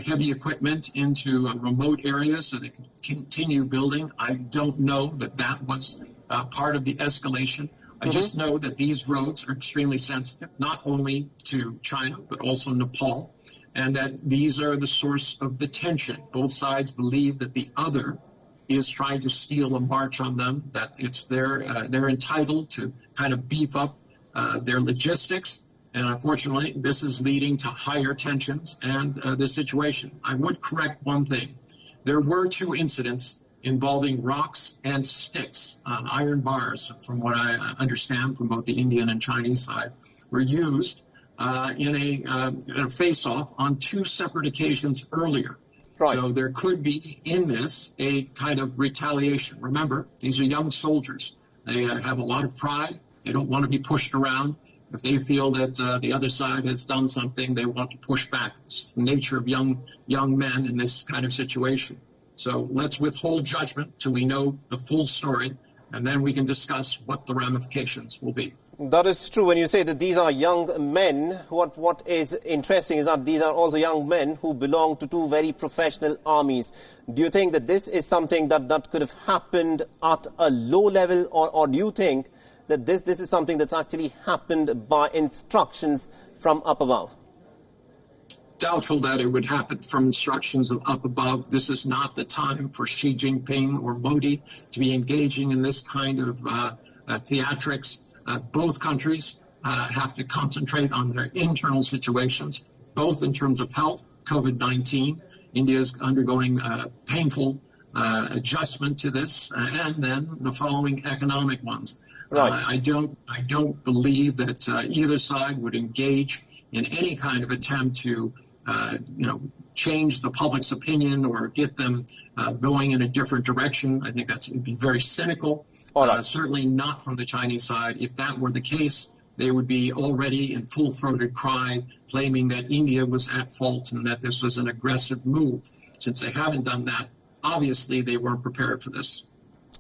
heavy equipment into remote areas so they could continue building. I don't know that was part of the escalation. I just know that these roads are extremely sensitive, not only to China, but also Nepal, and that these are the source of the tension. Both sides believe that the other is trying to steal a march on them, that they're entitled to kind of beef up their logistics. And unfortunately, this is leading to higher tensions and this situation. I would correct one thing. There were 2 incidents involving rocks and sticks on iron bars, from what I understand from both the Indian and Chinese side, were used in a face-off on 2 separate occasions earlier. Right. So there could be in this a kind of retaliation. Remember, these are young soldiers. They have a lot of pride. They don't want to be pushed around. If they feel that the other side has done something, they want to push back. It's the nature of young men in this kind of situation. So let's withhold judgment till we know the full story, and then we can discuss what the ramifications will be. That is true. When you say that these are young men, what is interesting is that these are also young men who belong to 2 very professional armies. Do you think that this is something that could have happened at a low level, or do you think that this is something that's actually happened by instructions from up above? Doubtful that it would happen from instructions of up above. This is not the time for Xi Jinping or Modi to be engaging in this kind of theatrics. Both countries have to concentrate on their internal situations, both in terms of health, COVID-19. India is undergoing painful adjustment to this, and then the following economic ones. Right. I don't believe that either side would engage in any kind of attempt to change the public's opinion or get them going in a different direction. I think would be very cynical. Right. Certainly not from the Chinese side. If that were the case, they would be already in full-throated cry, claiming that India was at fault and that this was an aggressive move. Since they haven't done that, obviously they weren't prepared for this.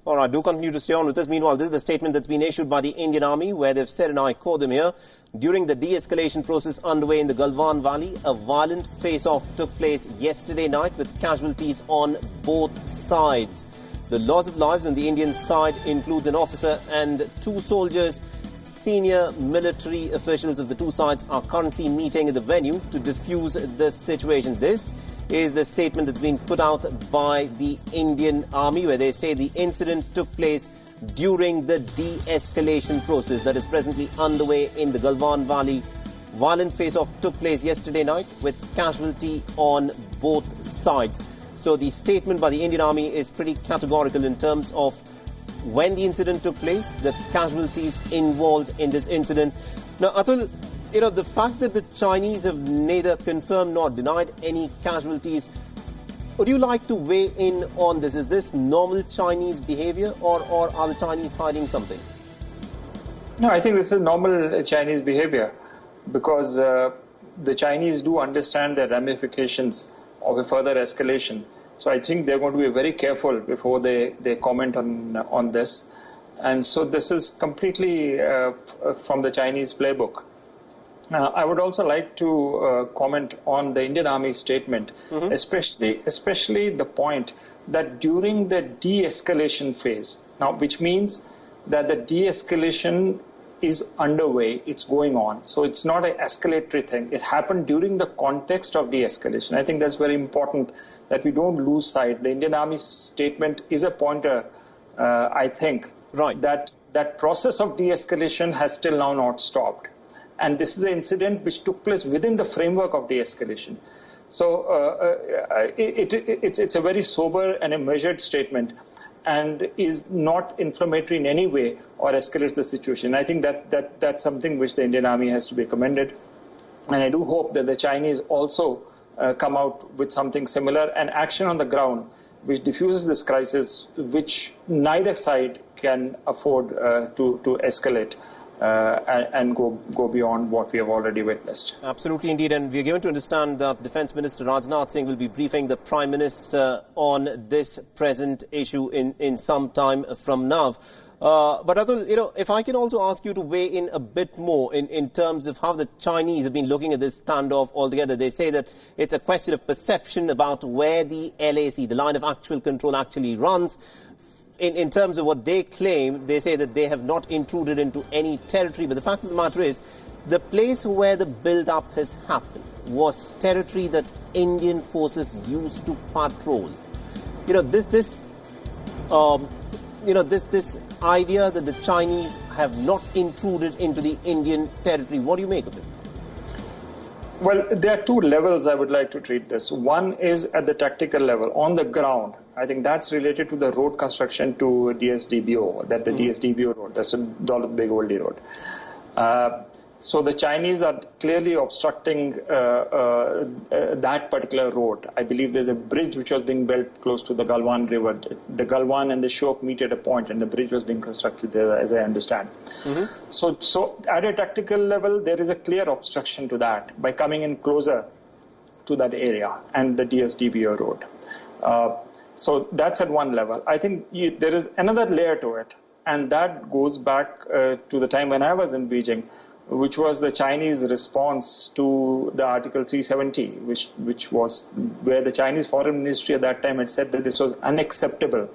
All right, do continue to stay on with this. Meanwhile, this is the statement that's been issued by the Indian Army, where they've said, and I quote them here, during the de-escalation process underway in the Galwan Valley, a violent face-off took place yesterday night with casualties on both sides. The loss of lives on the Indian side includes an officer and 2 soldiers. Senior military officials of the 2 sides are currently meeting at the venue to defuse the situation. This is the statement that's been put out by the Indian Army, where they say the incident took place during the de-escalation process that is presently underway in the Galwan Valley. Violent face-off took place yesterday night with casualty on both sides. So the statement by the Indian Army is pretty categorical in terms of when the incident took place, the casualties involved in this incident. Now, Atul, the fact that the Chinese have neither confirmed nor denied any casualties, would you like to weigh in on this? Is this normal Chinese behavior, or are the Chinese hiding something? No, I think this is normal Chinese behavior, because the Chinese do understand the ramifications of a further escalation. So I think they're going to be very careful before they comment on this. And so this is completely from the Chinese playbook. I would also like to comment on the Indian Army statement, especially the point that during the de-escalation phase, now which means that the de-escalation is underway, it's going on. So it's not an escalatory thing. It happened during the context of de-escalation. I think that's very important that we don't lose sight. The Indian Army statement is a pointer, I think, right, that process of de-escalation has still now not stopped. And this is an incident which took place within the framework of de-escalation. So it's a very sober and a measured statement, and is not inflammatory in any way or escalates the situation. I think that's something which the Indian Army has to be commended. And I do hope that the Chinese also come out with something similar, and action on the ground which diffuses this crisis, which neither side can afford to escalate. And go beyond what we have already witnessed. Absolutely, indeed. And we are given to understand that Defence Minister Rajnath Singh will be briefing the Prime Minister on this present issue in some time from now. But Atul, if I can also ask you to weigh in a bit more in terms of how the Chinese have been looking at this standoff altogether. They say that it's a question of perception about where the LAC, the line of actual control, actually runs. In terms of what they claim, they say that they have not intruded into any territory. But the fact of the matter is, the place where the build-up has happened was territory that Indian forces used to patrol. This idea that the Chinese have not intruded into the Indian territory, what do you make of it? Well, there are 2 levels I would like to treat this. One is at the tactical level, on the ground. I think that's related to the road construction to DSDBO, the DSDBO road, that's a Daulat Beg Oldi road. So the Chinese are clearly obstructing that particular road. I believe there's a bridge which was being built close to the Galwan River. The Galwan and the Shok meet at a point, and the bridge was being constructed there, as I understand. Mm-hmm. So at a tactical level, there is a clear obstruction to that by coming in closer to that area and the DSDBO road. So that's at one level. I think there is another layer to it, and that goes back to the time when I was in Beijing, which was the Chinese response to the Article 370, which was where the Chinese Foreign Ministry at that time had said that this was unacceptable.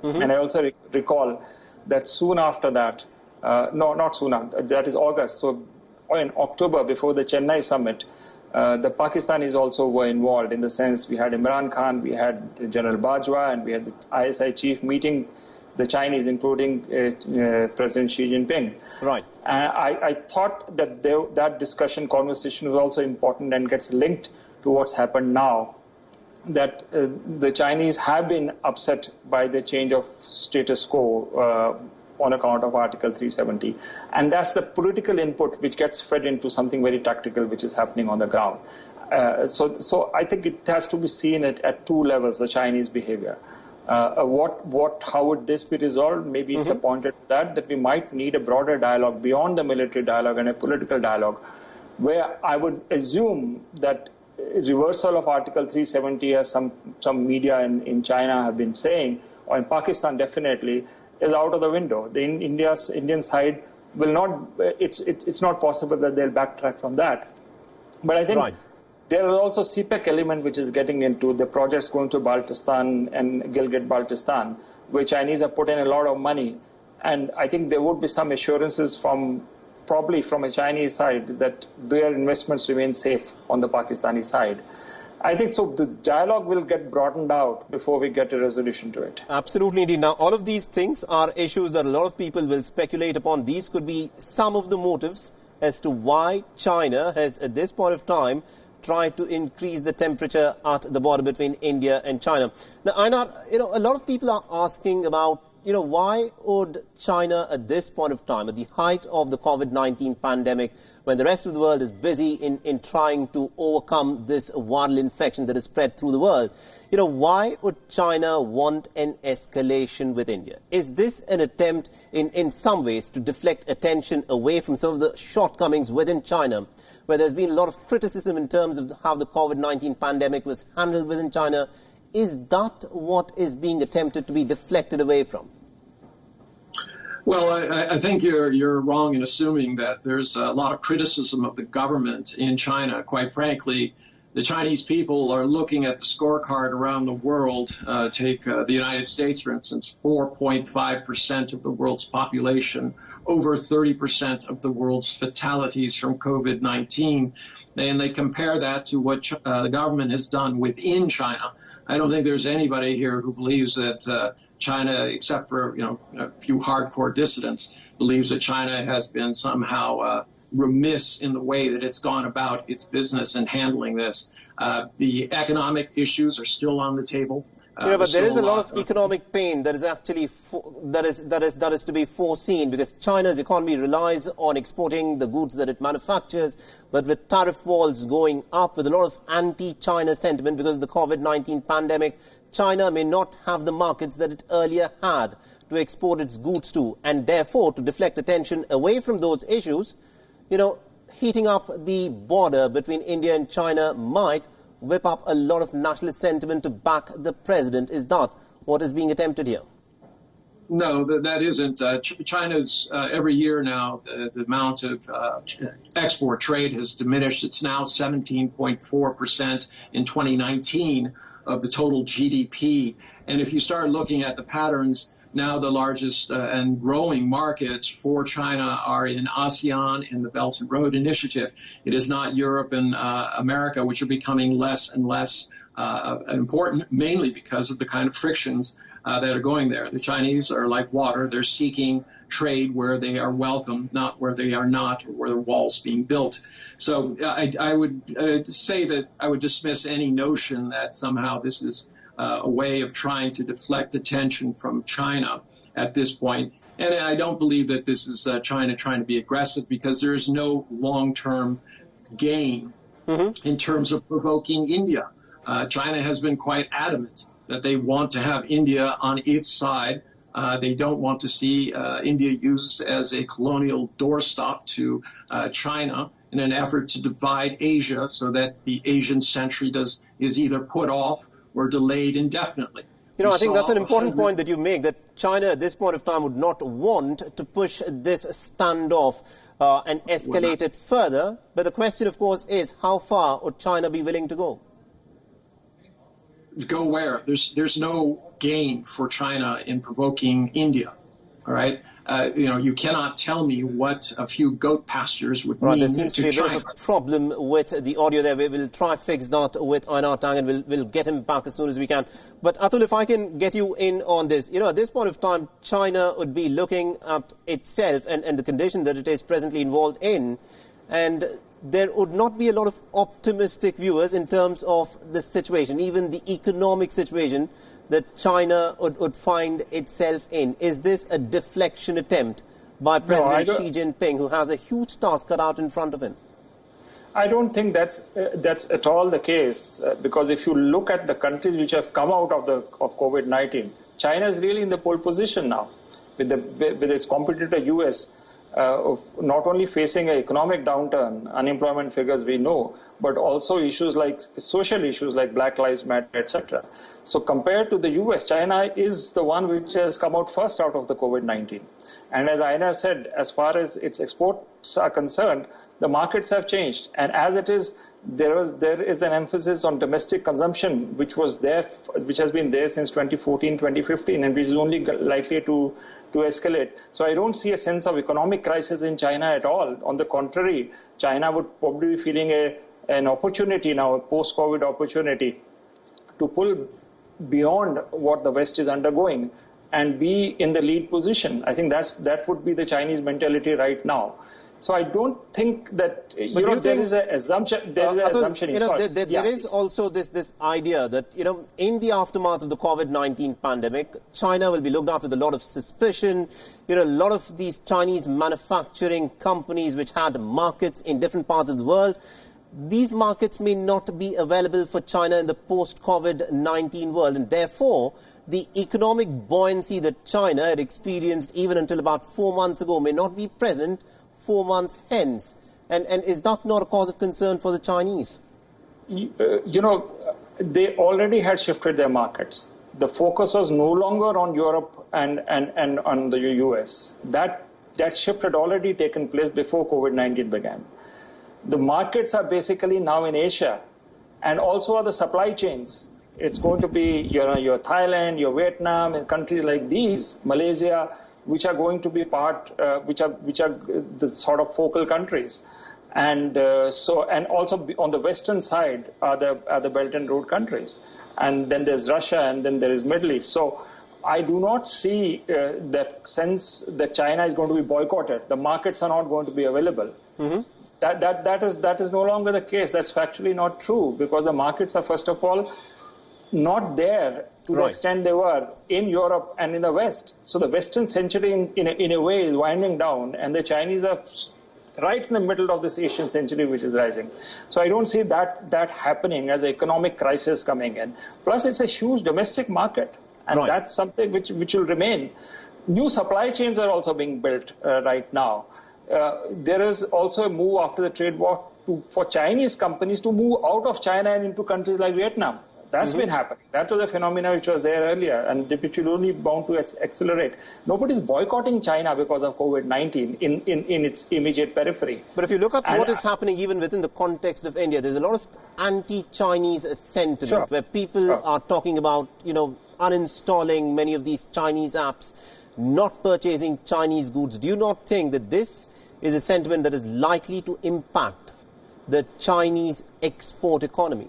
Mm-hmm. And I also recall that soon after that, not soon after, that is August, so in October before the Chennai summit, the Pakistanis also were involved in the sense we had Imran Khan, we had General Bajwa, and we had the ISI chief meeting the Chinese, including President Xi Jinping. Right. I thought that that conversation was also important and gets linked to what's happened now, that the Chinese have been upset by the change of status quo on account of Article 370. And that's the political input which gets fed into something very tactical which is happening on the ground. So I think it has to be seen at two levels, the Chinese behavior. How would this be resolved? Maybe it's appointed that we might need a broader dialogue beyond the military dialogue and a political dialogue, where I would assume that reversal of Article 370, as some media in China have been saying, or in Pakistan definitely, is out of the window. The Indian side will not. It's not possible that they'll backtrack from that. But I think. Right. There is also CPEC element which is getting into the projects going to Baltistan and Gilgit-Baltistan, where Chinese have put in a lot of money. And I think there would be some assurances probably from a Chinese side that their investments remain safe on the Pakistani side. I think so the dialogue will get broadened out before we get a resolution to it. Absolutely indeed. Now, all of these things are issues that a lot of people will speculate upon. These could be some of the motives as to why China has, at this point of time, try to increase the temperature at the border between India and China. Now, Einar, a lot of people are asking about, why would China at this point of time, at the height of the COVID-19 pandemic, when the rest of the world is busy in trying to overcome this viral infection that is spread through the world, why would China want an escalation with India? Is this an attempt in some ways to deflect attention away from some of the shortcomings within China, where there's been a lot of criticism in terms of how the COVID-19 pandemic was handled within China? Is that what is being attempted to be deflected away from? Well, I think you're wrong in assuming that there's a lot of criticism of the government in China. Quite frankly, the Chinese people are looking at the scorecard around the world. Take the United States, for instance, 4.5% of the world's population, over 30% of the world's fatalities from COVID-19. And they compare that to what the government has done within China. I don't think there's anybody here who believes that China, except for a few hardcore dissidents, believes that China has been somehow remiss in the way that it's gone about its business in handling this. The economic issues are still on the table. But there is a lot of economic pain that is actually that is to be foreseen, because China's economy relies on exporting the goods that it manufactures. But with tariff walls going up, with a lot of anti-China sentiment because of the COVID-19 pandemic, China may not have the markets that it earlier had to export its goods to, and therefore to deflect attention away from those issues, heating up the border between India and China might whip up a lot of nationalist sentiment to back the president. Is that what is being attempted here? No, that isn't. China's every year now, the amount of export trade has diminished. It's now 17.4% in 2019 of the total GDP. And if you start looking at the patterns, now the largest and growing markets for China are in ASEAN and the Belt and Road Initiative. It is not Europe and America, which are becoming less and less important, mainly because of the kind of frictions that are going there. The Chinese are like water. They're seeking trade where they are welcome, not where they are not, or where the walls being built. So I would say that I would dismiss any notion that somehow this is a way of trying to deflect attention from China at this point. And I don't believe that this is China trying to be aggressive, because there is no long-term gain in terms of provoking India. China has been quite adamant that they want to have India on its side. They don't want to see India used as a colonial doorstop to China in an effort to divide Asia, so that the Asian century is either put off or delayed indefinitely. You know, I think that's an important point that you make, that China at this point of time would not want to push this standoff and escalate it further. But the question, of course, is how far would China be willing to go? Go where? There's no gain for China in provoking India, all right? You cannot tell me what a few goat pastures would mean to China. There seems to be a bit of a problem with the audio there. We will try fix that with Einar Tang, and we'll get him back as soon as we can. But Atul, if I can get you in on this. You know, at this point of time, China would be looking at itself and the condition that it is presently involved in, and there would not be a lot of optimistic viewers in terms of the situation, even the economic situation that China would find itself in. Is this a deflection attempt by President Xi Jinping, who has a huge task cut out in front of him? I don't think that's at all the case, because if you look at the countries which have come out of COVID-19, China is really in the pole position now, with its competitor US. Not only facing an economic downturn, unemployment figures we know, but also issues like social issues like Black Lives Matter, etc. So compared to the US, China is the one which has come out first out of the COVID-19. And as Einar said, as far as its exports are concerned, the markets have changed. And as it is, there is an emphasis on domestic consumption, which has been there since 2014, 2015, and which is only likely to escalate. So I don't see a sense of economic crisis in China at all. On the contrary, China would probably be feeling an opportunity now, a post-COVID opportunity, to pull beyond what the West is undergoing and be in the lead position. I think that would be the Chinese mentality right now. So I don't think that there is an assumption. There is also this idea that in the aftermath of the COVID-19 pandemic, China will be looked at with a lot of suspicion. A lot of these Chinese manufacturing companies which had markets in different parts of the world, these markets may not be available for China in the post-COVID-19 world, and therefore the economic buoyancy that China had experienced even until about 4 months ago may not be present 4 months hence. And is that not a cause of concern for the Chinese? They already had shifted their markets. The focus was no longer on Europe and on the US. That shift had already taken place before COVID-19 began. The markets are basically now in Asia, and also are the supply chains. It's going to be your Thailand, your Vietnam, and countries like these, Malaysia, which are going to be which are the sort of focal countries, and also on the western side are the Belt and Road countries, and then there's Russia, and then there is Middle East. So I do not see that sense that China is going to be boycotted. The markets are not going to be available. Mm-hmm. That is no longer the case. That's factually not true, because the markets are first of all not there to the extent they were in Europe and in the West. So the Western century in a way is winding down, and the Chinese are right in the middle of this Asian century which is rising. So I don't see that happening as an economic crisis coming in. Plus it's a huge domestic market, and that's something which will remain. New supply chains are also being built right now. There is also a move after the trade war for Chinese companies to move out of China and into countries like Vietnam. That's been happening. That was a phenomenon which was there earlier, and which will only bound to accelerate. Nobody's boycotting China because of COVID-19 in its immediate periphery. But if you look at what is happening even within the context of India, there's a lot of anti-Chinese sentiment where people are talking about, uninstalling many of these Chinese apps, not purchasing Chinese goods. Do you not think that this is a sentiment that is likely to impact the Chinese export economy?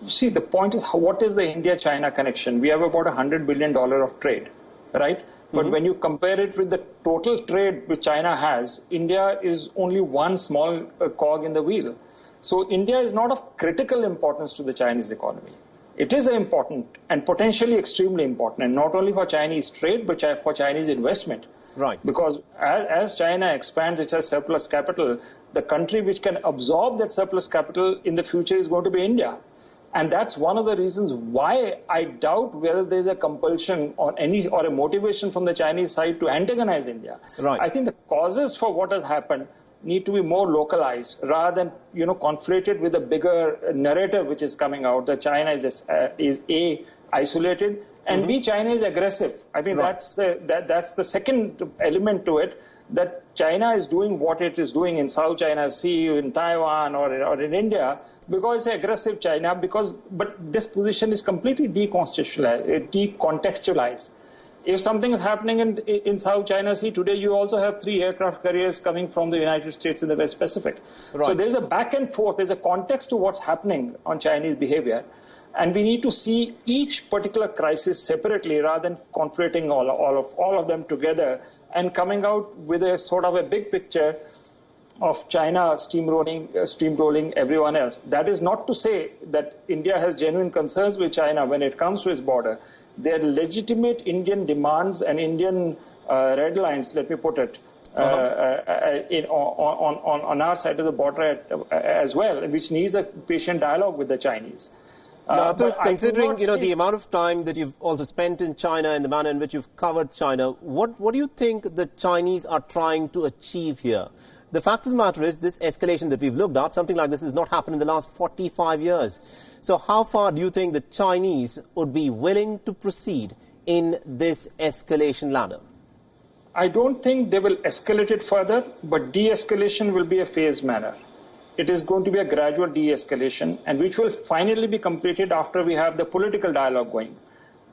See, the point is, what is the India-China connection? We have about $100 billion of trade, right? But when you compare it with the total trade which China has, India is only one small cog in the wheel. So India is not of critical importance to the Chinese economy. It is important and potentially extremely important, and not only for Chinese trade, but for Chinese investment. Right. Because as China expands its surplus capital, the country which can absorb that surplus capital in the future is going to be India. And that's one of the reasons why I doubt whether there's a compulsion or a motivation from the Chinese side to antagonize India. Right. I think the causes for what has happened need to be more localized rather than, conflated with a bigger narrative which is coming out that China is isolated and B, China is aggressive. I think that's the second element to it, that China is doing what it is doing in South China Sea, in Taiwan or in India because it's aggressive China. But this position is completely decontextualized. If something is happening in South China Sea today, you also have 3 aircraft carriers coming from the United States in the West Pacific. Right. So there's a back and forth. There's a context to what's happening on Chinese behavior. And we need to see each particular crisis separately rather than conflating all of them together and coming out with a sort of a big picture of China steamrolling everyone else. That is not to say that India has genuine concerns with China when it comes to its border. There are legitimate Indian demands and Indian red lines, let me put it, on our side of the border as well, which needs a patient dialogue with the Chinese. Now, considering the amount of time that you've also spent in China and the manner in which you've covered China, what do you think the Chinese are trying to achieve here? The fact of the matter is this escalation that we've looked at, something like this has not happened in the last 45 years. So how far do you think the Chinese would be willing to proceed in this escalation ladder? I don't think they will escalate it further, but de-escalation will be a phased manner. It is going to be a gradual de-escalation, and which will finally be completed after we have the political dialogue going.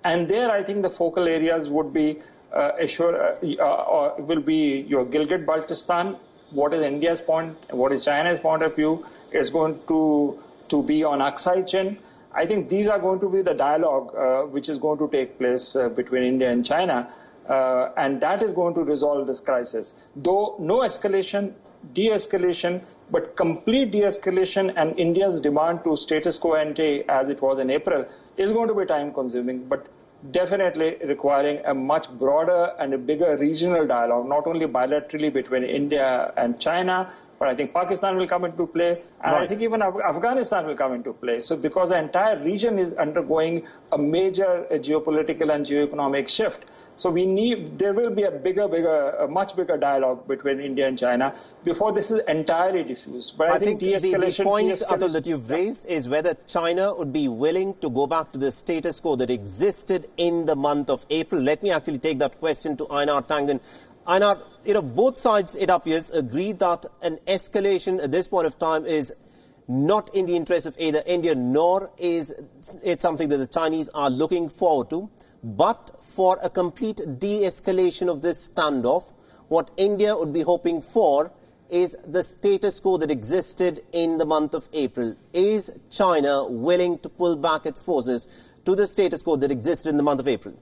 And there, I think the focal areas would be will be your Gilgit-Baltistan. What is India's point? What is China's point of view? It's going to be on Aksai Chin. I think these are going to be the dialogue which is going to take place between India and China, and that is going to resolve this crisis. Though no escalation, de-escalation, but complete de-escalation and India's demand to status quo ante as it was in April is going to be time-consuming, but definitely requiring a much broader and a bigger regional dialogue, not only bilaterally between India and China, but I think Pakistan will come into play, and I think even Afghanistan will come into play. So because the entire region is undergoing a major geopolitical and geoeconomic shift, so there will be a much bigger dialogue between India and China before this is entirely diffused. But I think de-escalation... The point, Atul, that you've raised is whether China would be willing to go back to the status quo that existed in the month of April. Let me actually take that question to Einar Tangen. Einar, both sides, it appears, agree that an escalation at this point of time is not in the interest of either India, nor is it something that the Chinese are looking forward to. But for a complete de-escalation of this standoff, what India would be hoping for is the status quo that existed in the month of April. Is China willing to pull back its forces to the status quo that existed in the month of April?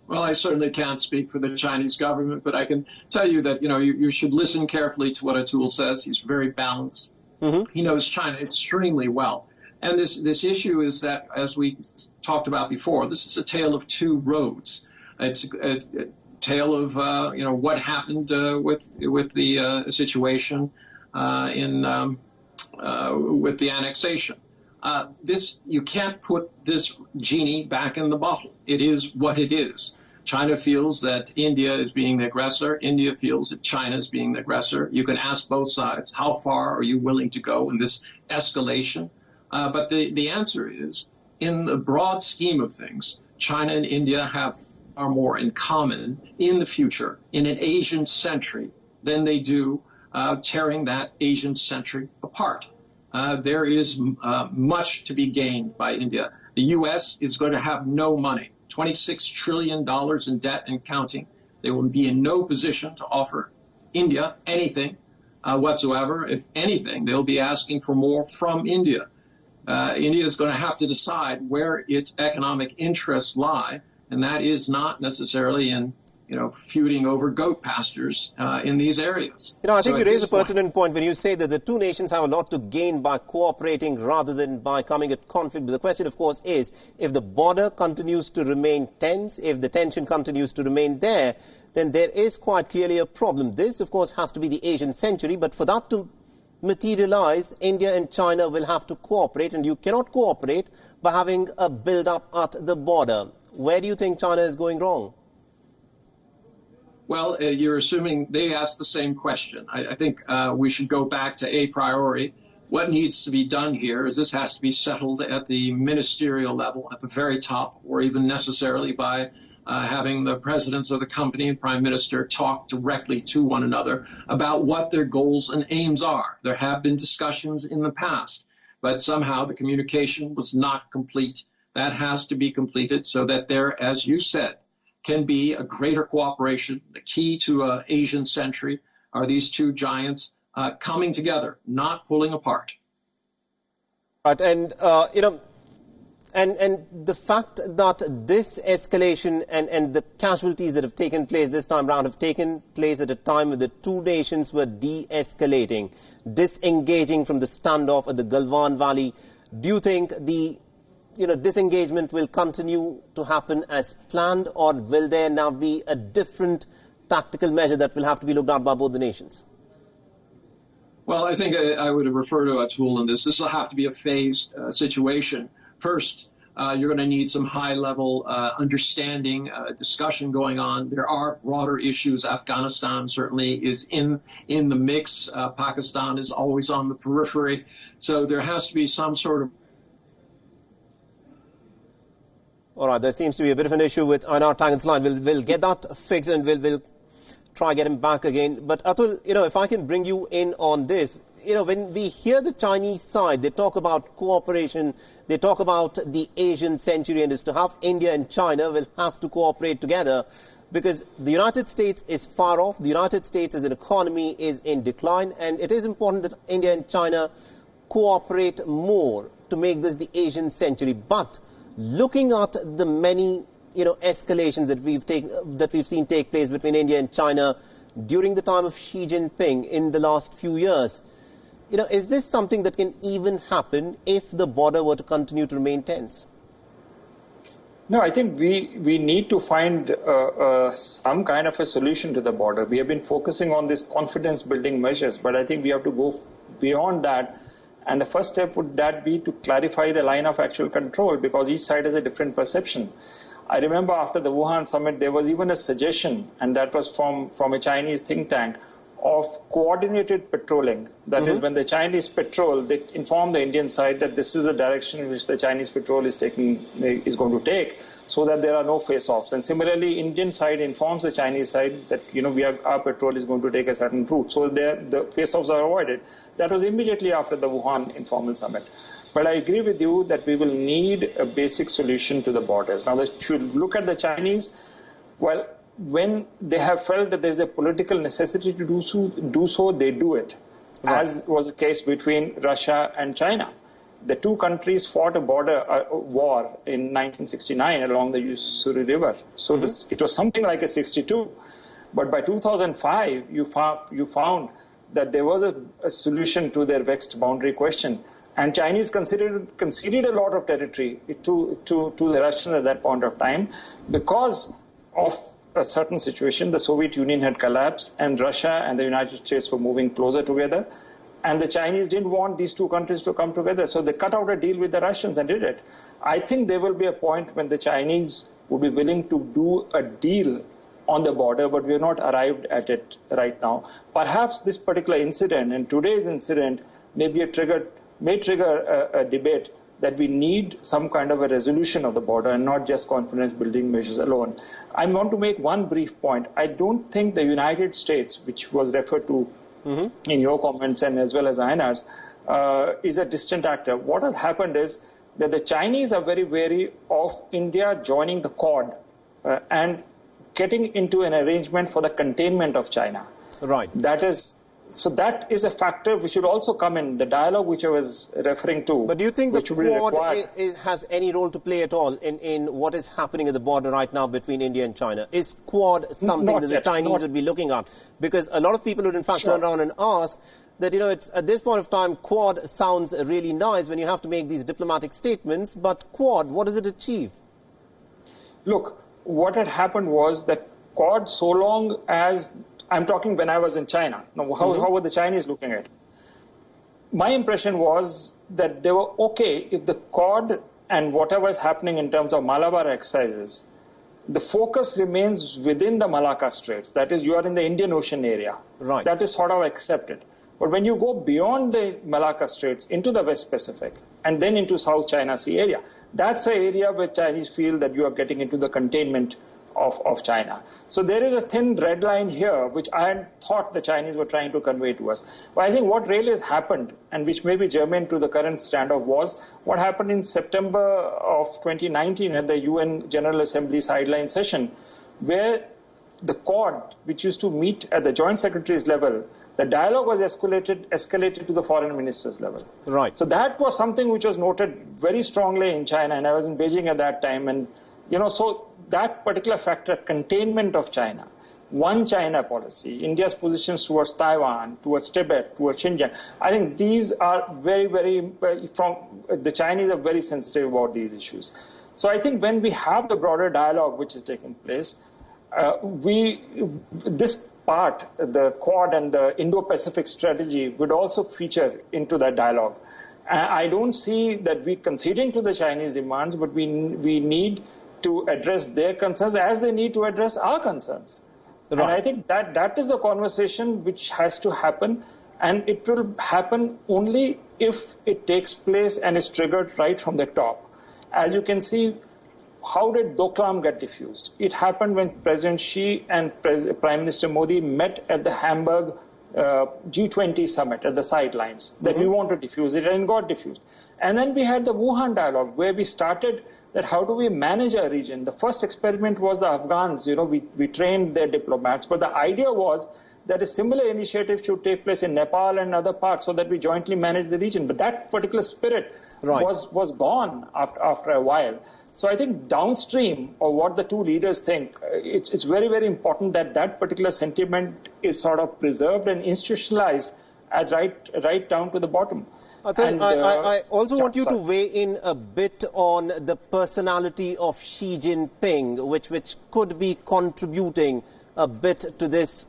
Well, I certainly can't speak for the Chinese government, but I can tell you that, you should listen carefully to what Atul says. He's very balanced. Mm-hmm. He knows China extremely well. And this issue is that, as we talked about before, this is a tale of two roads. It's a tale of, what happened with the situation with the annexation. You can't put this genie back in the bottle. It is what it is. China feels that India is being the aggressor. India feels that China is being the aggressor. You can ask both sides, how far are you willing to go in this escalation? But the answer is, in the broad scheme of things, China and India have far more in common in the future, in an Asian century, than they do tearing that Asian century apart. There is much to be gained by India. The U.S. is going to have no money, $26 trillion in debt and counting. They will be in no position to offer India anything whatsoever. If anything, they'll be asking for more from India. India is going to have to decide where its economic interests lie, and that is not necessarily in feuding over goat pastures in these areas. I think you raise a pertinent point when you say that the two nations have a lot to gain by cooperating rather than by coming at conflict. But the question, of course, is if the border continues to remain tense, if the tension continues to remain there, then there is quite clearly a problem. This, of course, has to be the Asian century, but for that to materialize, India and China will have to cooperate, and you cannot cooperate by having a build-up at the border. Where do you think China is going wrong? Well, you're assuming they asked the same question. I think we should go back to a priori. What needs to be done here is this has to be settled at the ministerial level, at the very top, or even necessarily by having the presidents of the company and prime minister talk directly to one another about what their goals and aims are. There have been discussions in the past, but somehow the communication was not complete. That has to be completed so that there, as you said, can be a greater cooperation. The key to an Asian century are these two giants coming together, not pulling apart. Right, and and the fact that this escalation and the casualties that have taken place this time round have taken place at a time when the two nations were de-escalating, disengaging from the standoff at the Galwan Valley, do you think the disengagement will continue to happen as planned, or will there now be a different tactical measure that will have to be looked at by both the nations? Well, I think I would refer to a tool in this. This will have to be a phased situation. First, you're going to need some high-level understanding, discussion going on. There are broader issues. Afghanistan certainly is in the mix. Pakistan is always on the periphery. So there has to be some sort of... All right, there seems to be a bit of an issue with Einar Tangen's line. We'll get that fixed and we'll try get him back again. But Atul, if I can bring you in on this, when we hear the Chinese side, they talk about cooperation, they talk about the Asian century, and as to how India and China will have to cooperate together because the United States is far off. The United States as an economy is in decline, and it is important that India and China cooperate more to make this the Asian century. But looking at the many escalations that we've seen take place between India and China during the time of Xi Jinping in the last few years, is this something that can even happen if the border were to continue to remain tense? No, I think we need to find some kind of a solution to the border. We have been focusing on these confidence-building measures, but I think we have to go beyond that. And the first step would that be to clarify the line of actual control, because each side has a different perception. I remember after the Wuhan summit, there was even a suggestion, and that was from a Chinese think tank, of coordinated patrolling. That is, when the Chinese patrol, they inform the Indian side that this is the direction in which the Chinese patrol is going to take, so that there are no face-offs. And similarly, Indian side informs the Chinese side that our patrol is going to take a certain route, so the face-offs are avoided. That was immediately after the Wuhan informal summit. But I agree with you that we will need a basic solution to the borders. Now, should look at the Chinese. Well, when they have felt that there's a political necessity to do so, they do it, right, as was the case between Russia and China. The two countries fought a border war in 1969 along the Ussuri River. So it was something like a 62. But by 2005, you found that there was a solution to their vexed boundary question. And Chinese conceded a lot of territory to the Russians at that point of time because of a certain situation. The Soviet Union had collapsed, and Russia and the United States were moving closer together. And the Chinese didn't want these two countries to come together, so they cut out a deal with the Russians and did it. I think there will be a point when the Chinese will be willing to do a deal on the border, but we have not arrived at it right now. Perhaps this particular incident and today's incident may trigger a debate that we need some kind of a resolution of the border and not just confidence-building measures alone. I want to make one brief point. I don't think the United States, which was referred to in your comments and as well as Einar's, is a distant actor. What has happened is that the Chinese are very wary of India joining the Quad and getting into an arrangement for the containment of China. Right. That is So that is a factor which should also come in the dialogue which I was referring to. But do you think the Quad has any role to play at all in what is happening at the border right now between India and China? Is Quad something that the Chinese would be looking at? Because a lot of people would in fact turn around and ask that, it's at this point of time, Quad sounds really nice when you have to make these diplomatic statements, but Quad, what does it achieve? Look, what had happened was that Quad, so long as I'm talking when I was in China. Now, how were the Chinese looking at it? My impression was that they were okay if the Quad and whatever is happening in terms of Malabar exercises, the focus remains within the Malacca Straits. That is, you are in the Indian Ocean area. Right. That is sort of accepted. But when you go beyond the Malacca Straits into the West Pacific and then into South China Sea area, that's an area where Chinese feel that you are getting into the containment of China. So there is a thin red line here, which I had thought the Chinese were trying to convey to us. But I think what really has happened, and which may be germane to the current standoff, was what happened in September of 2019 at the UN General Assembly sideline session, where the Quad, which used to meet at the Joint Secretaries level, the dialogue was escalated to the foreign ministers level. Right. So that was something which was noted very strongly in China, and I was in Beijing at that time, and so that particular factor, containment of China, one China policy, India's positions towards Taiwan, towards Tibet, towards Xinjiang, I think these are very, very, the Chinese are very sensitive about these issues. So I think when we have the broader dialogue which is taking place, this part, the Quad and the Indo-Pacific strategy would also feature into that dialogue. I don't see that we conceding to the Chinese demands, but we need to address their concerns as they need to address our concerns. Right. And I think that is the conversation which has to happen, and it will happen only if it takes place and is triggered right from the top. As you can see, how did Doklam get diffused? It happened when President Xi and Prime Minister Modi met at the Hamburg G20 summit at the sidelines, that we want to diffuse it, and got diffused. And then we had the Wuhan dialogue, where we started that how do we manage our region. The first experiment was the Afghans. We trained their diplomats, but the idea was that a similar initiative should take place in Nepal and other parts so that we jointly manage the region. But that particular spirit was gone after a while. So I think downstream of what the two leaders think, it's very, very important that that particular sentiment is sort of preserved and institutionalized right down to the bottom. I also want you to weigh in a bit on the personality of Xi Jinping, which could be contributing a bit to this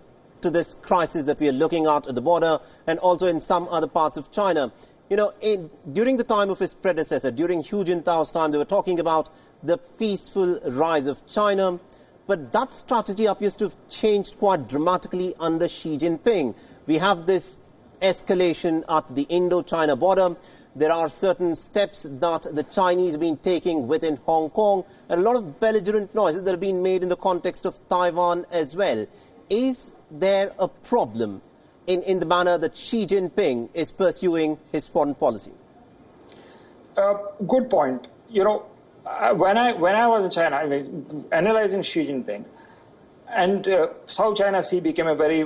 crisis that we are looking at the border and also in some other parts of China. During the time of his predecessor, during Hu Jintao's time, they were talking about the peaceful rise of China, but that strategy appears to have changed quite dramatically under Xi Jinping. We have this escalation at the Indo-China border. There are certain steps that the Chinese have been taking within Hong Kong, and a lot of belligerent noises that have been made in the context of Taiwan as well. Is there a problem in the manner that Xi Jinping is pursuing his foreign policy? Good point. When I was in China, analyzing Xi Jinping, and South China Sea became a very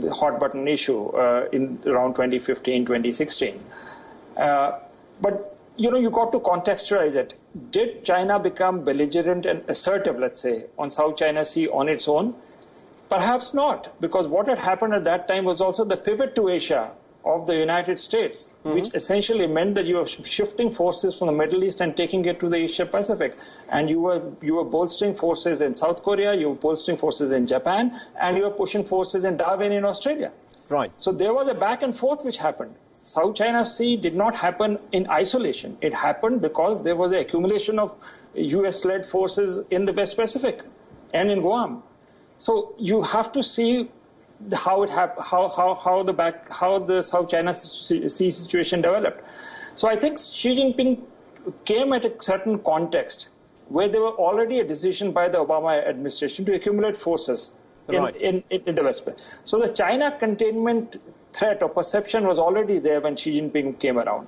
hot button issue in around 2015, 2016. But you got to contextualize it. Did China become belligerent and assertive, let's say, on South China Sea on its own? Perhaps not, because what had happened at that time was also the pivot to Asia of the United States, which essentially meant that you were shifting forces from the Middle East and taking it to the Asia Pacific. And you were bolstering forces in South Korea, you were bolstering forces in Japan, and you were pushing forces in Darwin in Australia. Right. So there was a back and forth which happened. South China Sea did not happen in isolation. It happened because there was an accumulation of US-led forces in the West Pacific and in Guam. So you have to see how the South China Sea situation developed. So I think Xi Jinping came at a certain context where there were already a decision by the Obama administration to accumulate forces in the West. So the China containment threat or perception was already there when Xi Jinping came around.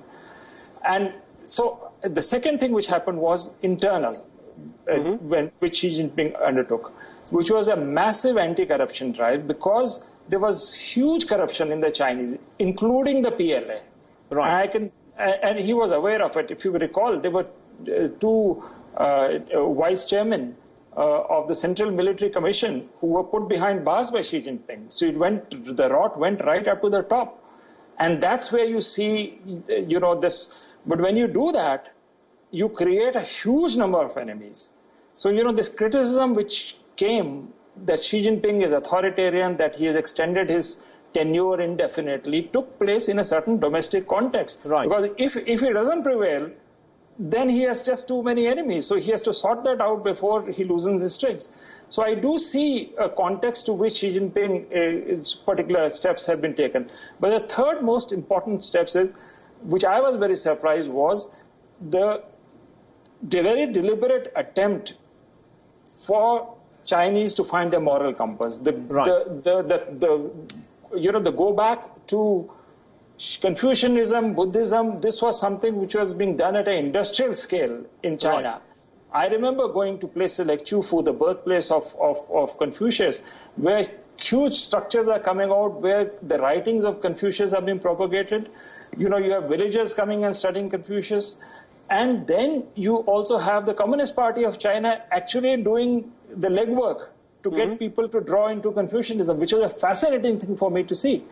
And so the second thing which happened was internal, which Xi Jinping undertook, which was a massive anti-corruption drive, because there was huge corruption in the Chinese, including the PLA. Right. And he was aware of it. If you recall, there were two vice chairmen of the Central Military Commission who were put behind bars by Xi Jinping. So the rot went right up to the top. And that's where you see, this. But when you do that, you create a huge number of enemies. So, this criticism which came that Xi Jinping is authoritarian, that he has extended his tenure indefinitely, took place in a certain domestic context. Right. Because if he doesn't prevail, then he has just too many enemies. So he has to sort that out before he loosens his strings. So I do see a context to which Xi Jinping particular steps have been taken. But the third most important steps is, which I was very surprised, was the very deliberate attempt for Chinese to find their moral compass. The go back to Confucianism, Buddhism, this was something which was being done at an industrial scale in China. Right. I remember going to places like Chufu, the birthplace of Confucius, where huge structures are coming out, where the writings of Confucius are being propagated. You have villagers coming and studying Confucius. And then you also have the Communist Party of China actually doing the legwork to get people to draw into Confucianism, which was a fascinating thing for me to see.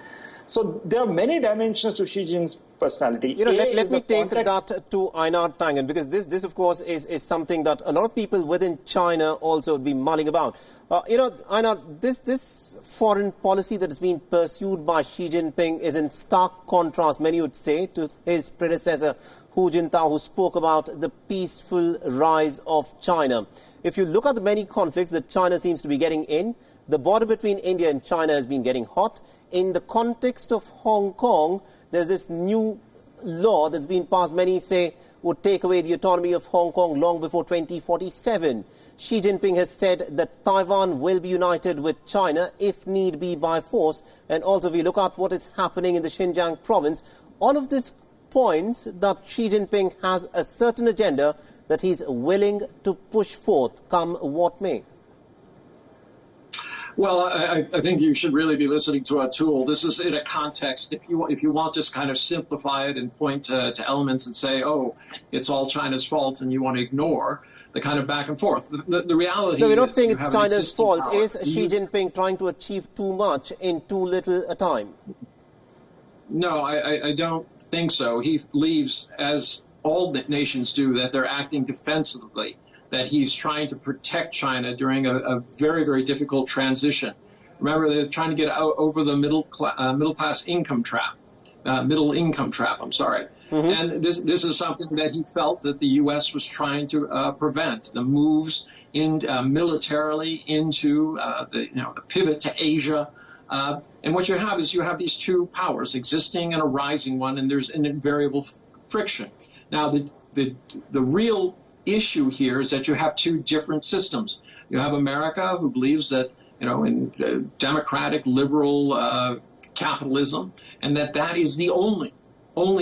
So there are many dimensions to Xi Jinping's personality. Let me take that to Einar Tangen, because this of course, is something that a lot of people within China also would be mulling about. Einar, this foreign policy that is being pursued by Xi Jinping is in stark contrast, many would say, to his predecessor, Hu Jintao, who spoke about the peaceful rise of China. If you look at the many conflicts that China seems to be getting in, the border between India and China has been getting hot. In the context of Hong Kong, there's this new law that's been passed, many say would take away the autonomy of Hong Kong long before 2047. Xi Jinping has said that Taiwan will be united with China if need be by force. And also, if we look at what is happening in the Xinjiang province, all of this points that Xi Jinping has a certain agenda that he's willing to push forth, come what may. Well, I think you should really be listening to Atul. This is in a context. If you want to kind of simplify it and point to elements and say, oh, it's all China's fault, and you want to ignore the kind of back and forth. The reality is... No, we're not saying it's China's fault. Power. Is Xi Jinping trying to achieve too much in too little a time? No, I don't think so. He believes, as all nations do, that they're acting defensively, that he's trying to protect China during a very, very difficult transition. Remember, they're trying to get out over the middle income trap. And this is something that he felt that the U.S. was trying to prevent. The moves in militarily into the pivot to Asia. And what you have is these two powers, existing and a rising one, and there's an invariable friction. Now, the real issue here is that you have two different systems. You have America, who believes that, in democratic, liberal capitalism, and that is the only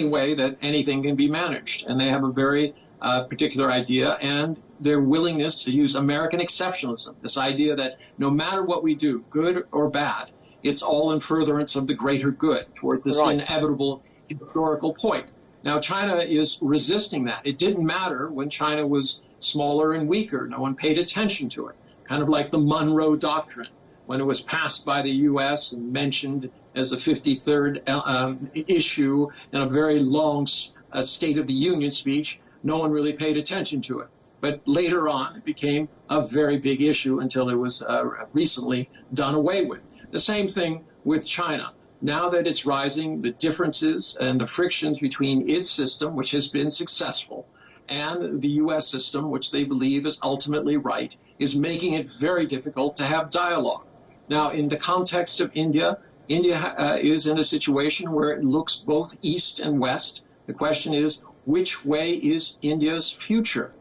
way that anything can be managed. And they have a very particular idea, and their willingness to use American exceptionalism, this idea that no matter what we do, good or bad, it's all in furtherance of the greater good, towards this inevitable historical point. Now, China is resisting that. It didn't matter when China was smaller and weaker. No one paid attention to it. Kind of like the Monroe Doctrine, when it was passed by the U.S. and mentioned as a 53rd issue in a very long State of the Union speech. No one really paid attention to it. But later on, it became a very big issue until it was recently done away with. The same thing with China. Now that it's rising, the differences and the frictions between its system, which has been successful, and the U.S. system, which they believe is ultimately right, is making it very difficult to have dialogue. Now, in the context of India is in a situation where it looks both east and west. The question is, which way is India's future?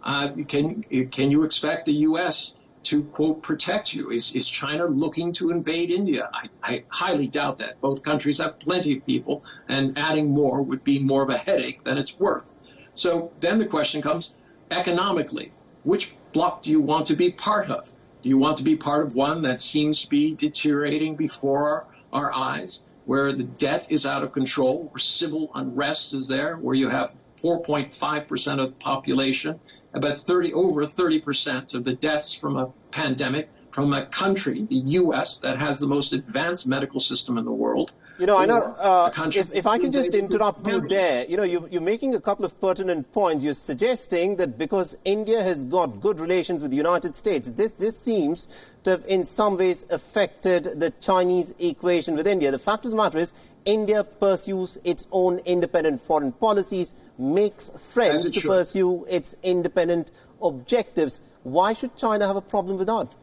Can you expect the U.S. to, quote, protect you? Is China looking to invade India? I highly doubt that. Both countries have plenty of people, and adding more would be more of a headache than it's worth. So then the question comes, economically, which bloc do you want to be part of? Do you want to be part of one that seems to be deteriorating before our eyes, where the debt is out of control, where civil unrest is there, where you have 4.5% of the population, about over 30% of the deaths from a pandemic, from a country, the U.S., that has the most advanced medical system in the world? You know, if I can just interrupt you there, you know, you're making a couple of pertinent points. You're suggesting that because India has got good relations with the United States, this seems to have in some ways affected the Chinese equation with India. The fact of the matter is, India pursues its own independent foreign policies, makes friends to pursue its independent objectives. Why should China have a problem with that?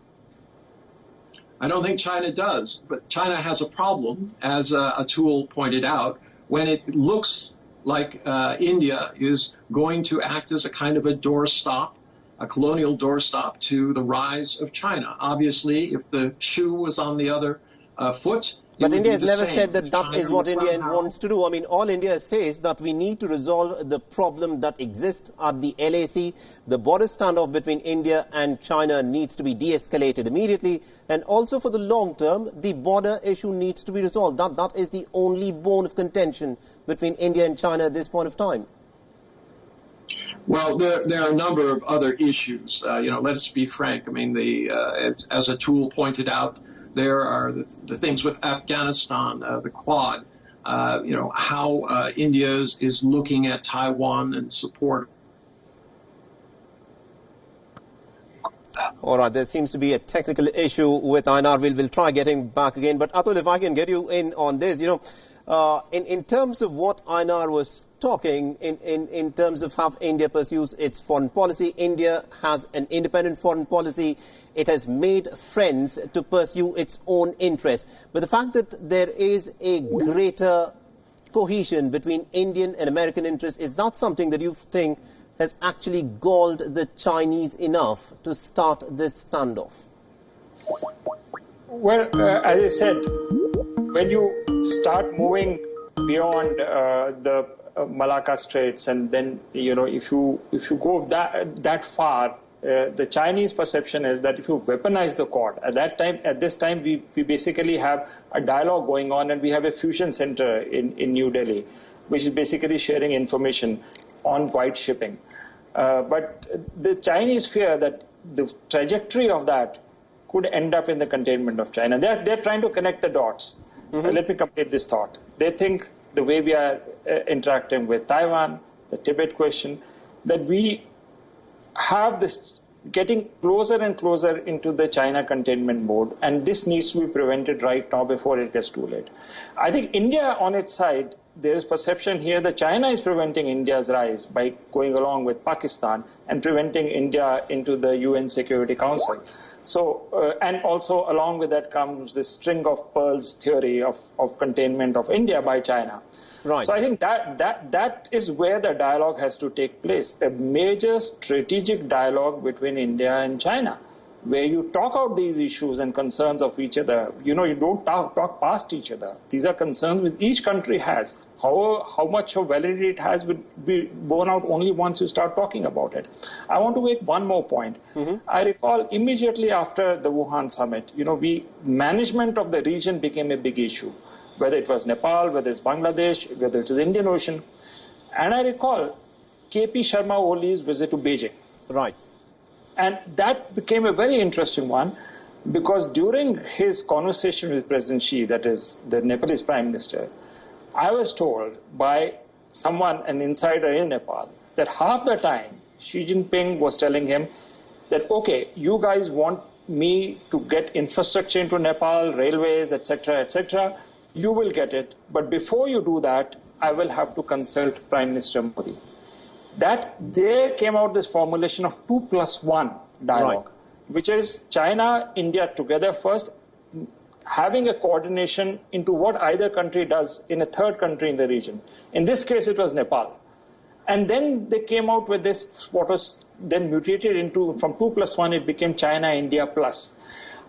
I don't think China does, but China has a problem, as Atul pointed out, when it looks like India is going to act as a kind of a doorstop, a colonial doorstop to the rise of China. Obviously, if the shoe was on the other foot, but India has never said that that is what India wants to do. I mean, all India says that we need to resolve the problem that exists at the LAC. The border standoff between India and China needs to be de-escalated immediately. And also for the long term, the border issue needs to be resolved. That is the only bone of contention between India and China at this point of time. Well, there are a number of other issues. Let's be frank. I mean, as Atul pointed out, there are the things with Afghanistan, the Quad, how India is looking at Taiwan and support. All right, there seems to be a technical issue with Einar. We'll try getting back again. But Atul, if I can get you in on this, in terms of what Einar was talking, in terms of how India pursues its foreign policy, India has an independent foreign policy. It has made friends to pursue its own interests. But the fact that there is a greater cohesion between Indian and American interests is not something that you think has actually galled the Chinese enough to start this standoff. Well, as I said, when you start moving beyond the Malacca Straits, and then if you go that far, the Chinese perception is that if you weaponize the Quad, at this time we basically have a dialogue going on, and we have a fusion center in New Delhi, which is basically sharing information on white shipping. But the Chinese fear that the trajectory of that could end up in the containment of China. They're trying to connect the dots. Let me complete this thought. They think the way we are interacting with Taiwan, the Tibet question, that we have this getting closer and closer into the China containment mode, and this needs to be prevented right now before it gets too late. I think India on its side, there is perception here that China is preventing India's rise by going along with Pakistan and preventing India into the UN Security Council. So, and also along with that comes this string of pearls theory of containment of India by China. Right. So I think that is where the dialogue has to take place, a major strategic dialogue between India and China, where you talk out these issues and concerns of each other. You don't talk past each other. These are concerns which each country has. How much of validity it has will be borne out only once you start talking about it. I want to make one more point. I recall immediately after the Wuhan summit, management of the region became a big issue, whether it was Nepal, whether it's Bangladesh, whether it was Indian Ocean. And I recall KP Sharma Oli's visit to Beijing. Right. And that became a very interesting one, because during his conversation with President Xi, that is the Nepalese Prime Minister, I was told by someone, an insider in Nepal, that half the time Xi Jinping was telling him that, okay, you guys want me to get infrastructure into Nepal, railways, etc., you will get it. But before you do that, I will have to consult Prime Minister Modi. That there came out this formulation of 2+1 dialogue, which is China, India together first, having a coordination into what either country does in a third country in the region. In this case, it was Nepal. And then they came out with this, what was then mutated into, from 2+1, it became China, India plus.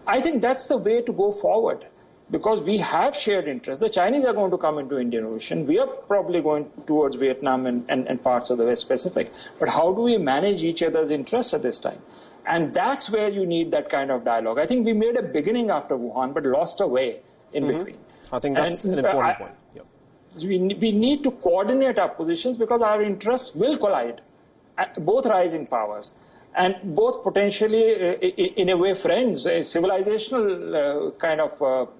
I think that's the way to go forward. because we have shared interests. The Chinese are going to come into Indian Ocean. We are probably going towards Vietnam and parts of the West Pacific. But how do we manage each other's interests at this time? And that's where you need that kind of dialogue. I think we made a beginning after Wuhan, but lost a way in between. I think that's an important point. Yep. We need to coordinate our positions because our interests will collide, both rising powers. And both potentially, in a way, friends, civilizational kind of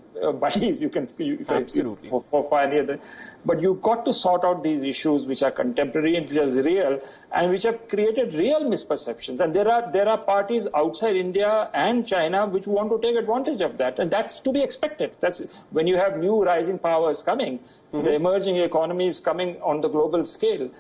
buddies, you can absolutely for any other. But you've got to sort out these issues which are contemporary and which are real and which have created real misperceptions. And there are parties outside India and China which want to take advantage of that, and that's to be expected. That's when you have new rising powers coming, the emerging economies coming on the global scale.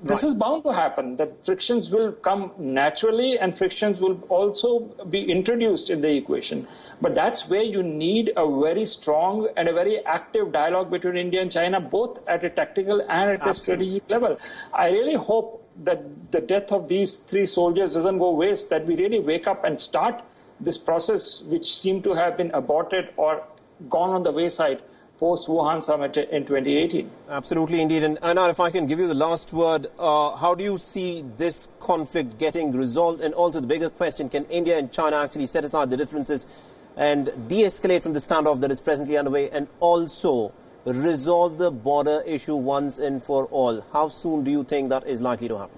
This is bound to happen. That frictions will come naturally and frictions will also be introduced in the equation. But that's where you need a very strong and a very active dialogue between India and China, both at a tactical and at a strategic level. I really hope that the death of these 3 soldiers doesn't go waste, that we really wake up and start this process which seemed to have been aborted or gone on the wayside post-Wuhan summit in 2018. Absolutely, indeed. And Anna, if I can give you the last word, how do you see this conflict getting resolved? And also the bigger question, can India and China actually set aside the differences and de-escalate from the standoff that is presently underway and also resolve the border issue once and for all? How soon do you think that is likely to happen?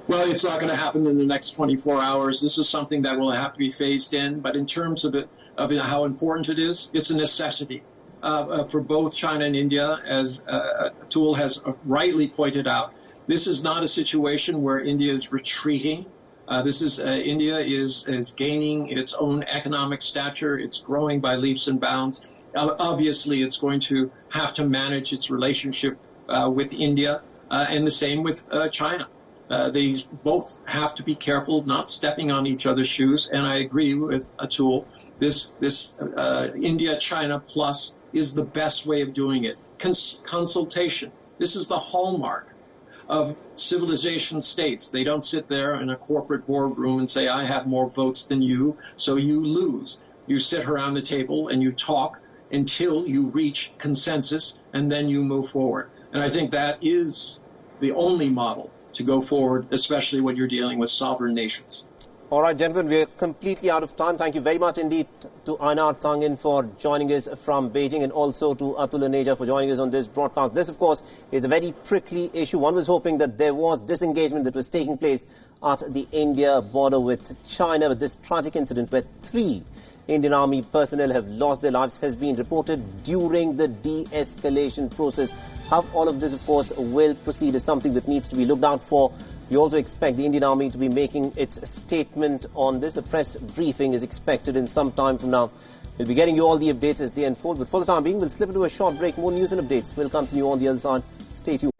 Well, it's not going to happen in the next 24 hours. This is something that will have to be phased in. But in terms of how important it is, it's a necessity for both China and India, as Atul has rightly pointed out. This is not a situation where India is retreating. India is gaining its own economic stature. It's growing by leaps and bounds. Obviously, it's going to have to manage its relationship with India, and the same with China. They both have to be careful not stepping on each other's shoes. And I agree with Atul. This India-China plus is the best way of doing it. Consultation. This is the hallmark of civilization states. They don't sit there in a corporate boardroom and say, I have more votes than you, so you lose. You sit around the table and you talk until you reach consensus, and then you move forward. And I think that is the only model to go forward, especially when you're dealing with sovereign nations. All right, gentlemen, we're completely out of time. Thank you very much indeed to Einar Tangen for joining us from Beijing, and also to Atul Aneja for joining us on this broadcast. This, of course, is a very prickly issue. One was hoping that there was disengagement that was taking place at the India border with China, but this tragic incident where 3 Indian Army personnel have lost their lives has been reported during the de-escalation process. How all of this, of course, will proceed is something that needs to be looked out for. We also expect the Indian Army to be making its statement on this. A press briefing is expected in some time from now. We'll be getting you all the updates as they unfold. But for the time being, we'll slip into a short break. More news and updates will continue on the other side. Stay tuned.